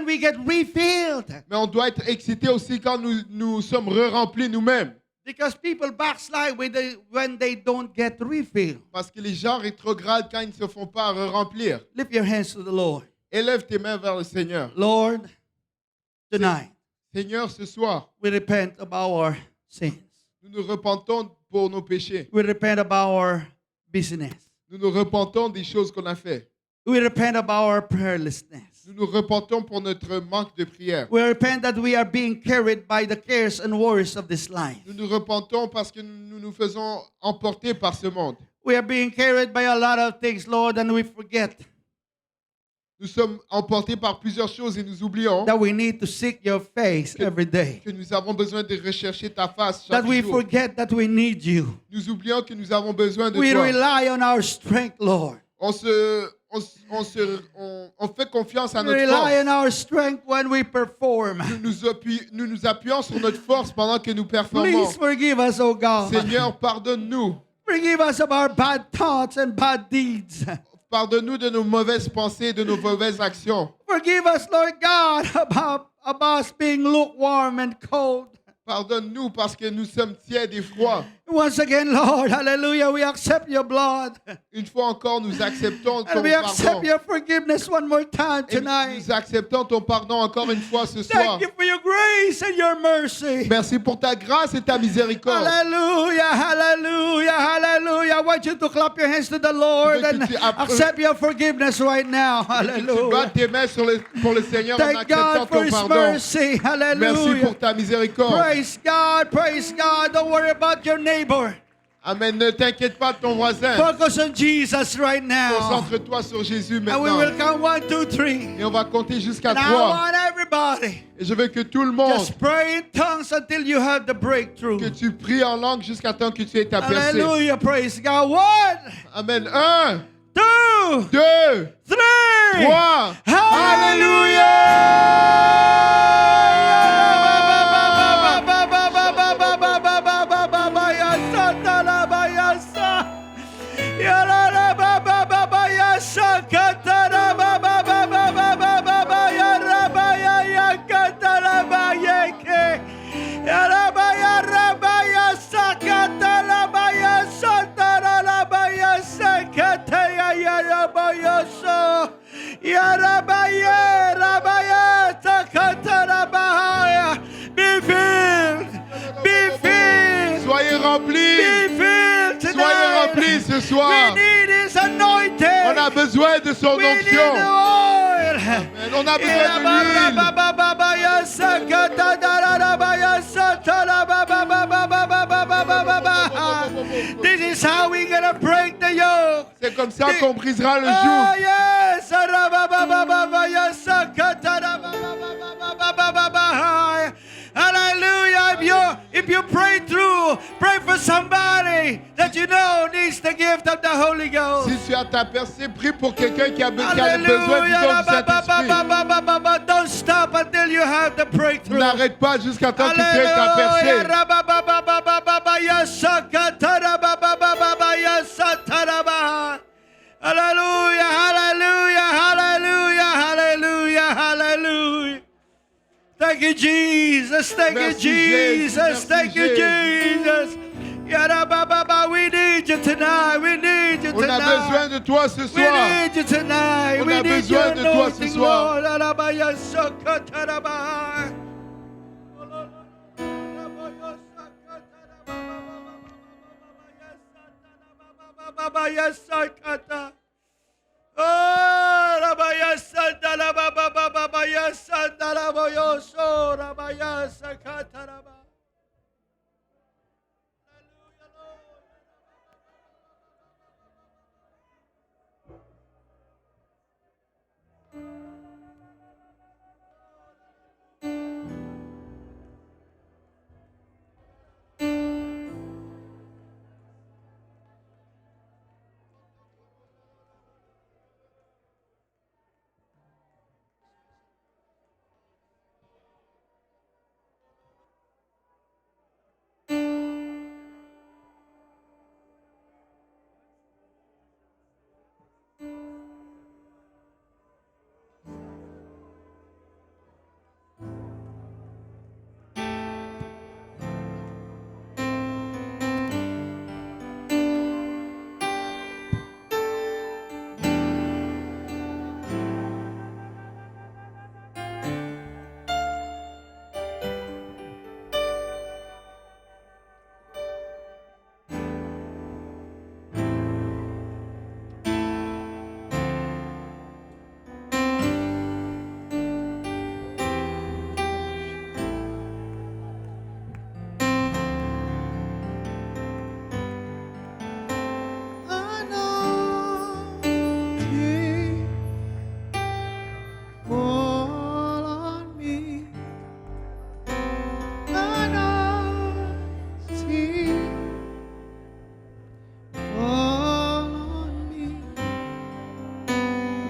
[SPEAKER 2] we get refilled.
[SPEAKER 1] Mais on doit être excité aussi quand nous sommes re-remplis nous-mêmes.
[SPEAKER 2] Because people backslide when they don't get refilled.
[SPEAKER 1] Parce que les gens rétrogradent quand ils ne se font pas re-remplir.
[SPEAKER 2] Lift your hands to the Lord.
[SPEAKER 1] Élève tes mains vers le Seigneur.
[SPEAKER 2] Lord, tonight
[SPEAKER 1] Seigneur, ce soir,
[SPEAKER 2] we repent of our sins.
[SPEAKER 1] nous nous repentons pour nos péchés.
[SPEAKER 2] We repent of our business.
[SPEAKER 1] Nous nous repentons des choses qu'on a faites.
[SPEAKER 2] We repent of our prayerlessness.
[SPEAKER 1] Nous nous repentons pour notre manque de prière.
[SPEAKER 2] We repent that we are being carried by the cares and worries of this life.
[SPEAKER 1] Nous nous repentons parce que nous nous faisons emporter par ce monde.
[SPEAKER 2] We are being carried by a lot of things, Lord, and we forget
[SPEAKER 1] Nous sommes emportés par plusieurs choses et nous oublions
[SPEAKER 2] that we need to seek your face every day.
[SPEAKER 1] que nous avons besoin de rechercher ta face chaque
[SPEAKER 2] That we
[SPEAKER 1] jour.
[SPEAKER 2] forget that we need you.
[SPEAKER 1] Nous oublions que nous avons besoin de
[SPEAKER 2] We
[SPEAKER 1] toi.
[SPEAKER 2] rely on our strength, Lord.
[SPEAKER 1] On fait confiance à
[SPEAKER 2] We
[SPEAKER 1] notre
[SPEAKER 2] rely on
[SPEAKER 1] force.
[SPEAKER 2] our strength when we perform.
[SPEAKER 1] Nous nous appuyons sur notre force pendant que nous performons.
[SPEAKER 2] Please forgive us, oh God.
[SPEAKER 1] Seigneur, pardonne-nous.
[SPEAKER 2] Forgive us of our bad thoughts and bad deeds.
[SPEAKER 1] Pardonne-nous de nos mauvaises pensées, de nos mauvaises actions.
[SPEAKER 2] Forgive us, Lord God, about us being lukewarm and cold.
[SPEAKER 1] Pardonne-nous parce que nous sommes tièdes et froids.
[SPEAKER 2] Once again, Lord, hallelujah, we accept your blood.
[SPEAKER 1] Une fois encore, nous acceptons
[SPEAKER 2] And
[SPEAKER 1] ton
[SPEAKER 2] we
[SPEAKER 1] pardon.
[SPEAKER 2] accept your forgiveness one more time
[SPEAKER 1] Et
[SPEAKER 2] tonight.
[SPEAKER 1] nous acceptons ton pardon encore une fois ce soir.
[SPEAKER 2] Thank you for your grace and your mercy.
[SPEAKER 1] Merci pour ta grâce et ta miséricorde.
[SPEAKER 2] Hallelujah, hallelujah, hallelujah. I want you to clap your hands to the Lord
[SPEAKER 1] Je veux que
[SPEAKER 2] and
[SPEAKER 1] tu appre-
[SPEAKER 2] accept your forgiveness right now.
[SPEAKER 1] Tu
[SPEAKER 2] Hallelujah.
[SPEAKER 1] battes tes mains pour le Seigneur en
[SPEAKER 2] Thank
[SPEAKER 1] acceptant
[SPEAKER 2] God for
[SPEAKER 1] ton
[SPEAKER 2] His
[SPEAKER 1] pardon.
[SPEAKER 2] mercy.
[SPEAKER 1] Merci
[SPEAKER 2] Hallelujah.
[SPEAKER 1] pour ta miséricorde.
[SPEAKER 2] Praise God, praise God. Don't worry about your neighbor.
[SPEAKER 1] Amen. Ne t'inquiète pas de ton voisin.
[SPEAKER 2] Focus on Jesus right now.
[SPEAKER 1] Concentre-toi sur Jésus
[SPEAKER 2] And we
[SPEAKER 1] maintenant.
[SPEAKER 2] will count 1, 2, 3.
[SPEAKER 1] Et on va compter jusqu'à
[SPEAKER 2] And I
[SPEAKER 1] 3.
[SPEAKER 2] want everybody
[SPEAKER 1] Et je veux que tout le monde,
[SPEAKER 2] just pray in tongues until you have the breakthrough.
[SPEAKER 1] que tu pries en langue jusqu'à temps que tu aies ta percée.
[SPEAKER 2] Hallelujah, praise God. 1,
[SPEAKER 1] Amen. 1,
[SPEAKER 2] 2,
[SPEAKER 1] 2,
[SPEAKER 2] 3.
[SPEAKER 1] 3.
[SPEAKER 2] Be filled. Be filled.
[SPEAKER 1] Soyez remplis.
[SPEAKER 2] Be filled
[SPEAKER 1] Soyez
[SPEAKER 2] tonight.
[SPEAKER 1] remplis ce soir.
[SPEAKER 2] We need His anointing.
[SPEAKER 1] On a besoin de son
[SPEAKER 2] We need the
[SPEAKER 1] onction.
[SPEAKER 2] oil.
[SPEAKER 1] Amen. On a besoin de l'huile.
[SPEAKER 2] This is how we're gonna break the yoke.
[SPEAKER 1] C'est comme ça qu'on brisera le
[SPEAKER 2] Oh
[SPEAKER 1] joug.
[SPEAKER 2] yes. Hallelujah. If you pray through, pray for somebody that you know needs the gift of the Holy Ghost.
[SPEAKER 1] Si tu as ta percée, prie pour quelqu'un qui a besoin du don du Saint-Esprit.
[SPEAKER 2] Hallelujah. Don't stop until you have the breakthrough.
[SPEAKER 1] N'arrête pas jusqu'à temps que tu aies ta percée.
[SPEAKER 2] Hallelujah, hallelujah, hallelujah, hallelujah, hallelujah. Thank you, Jesus. Thank you,
[SPEAKER 1] Merci,
[SPEAKER 2] Jesus.
[SPEAKER 1] Jésus.
[SPEAKER 2] Thank you,
[SPEAKER 1] Merci,
[SPEAKER 2] Jesus. We need you tonight. We need you
[SPEAKER 1] On a
[SPEAKER 2] tonight.
[SPEAKER 1] besoin de toi ce
[SPEAKER 2] We
[SPEAKER 1] soir.
[SPEAKER 2] need you tonight.
[SPEAKER 1] On
[SPEAKER 2] We
[SPEAKER 1] a
[SPEAKER 2] need
[SPEAKER 1] besoin
[SPEAKER 2] your
[SPEAKER 1] de toi ce
[SPEAKER 2] anointing,
[SPEAKER 1] soir.
[SPEAKER 2] Lord. Arabaya Sakatarabah. Babaya Sakata. Oh, Rabaya Sandala Baba Babaya Sandala Boyoso Rabaya Sakataraba.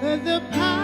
[SPEAKER 3] Let the power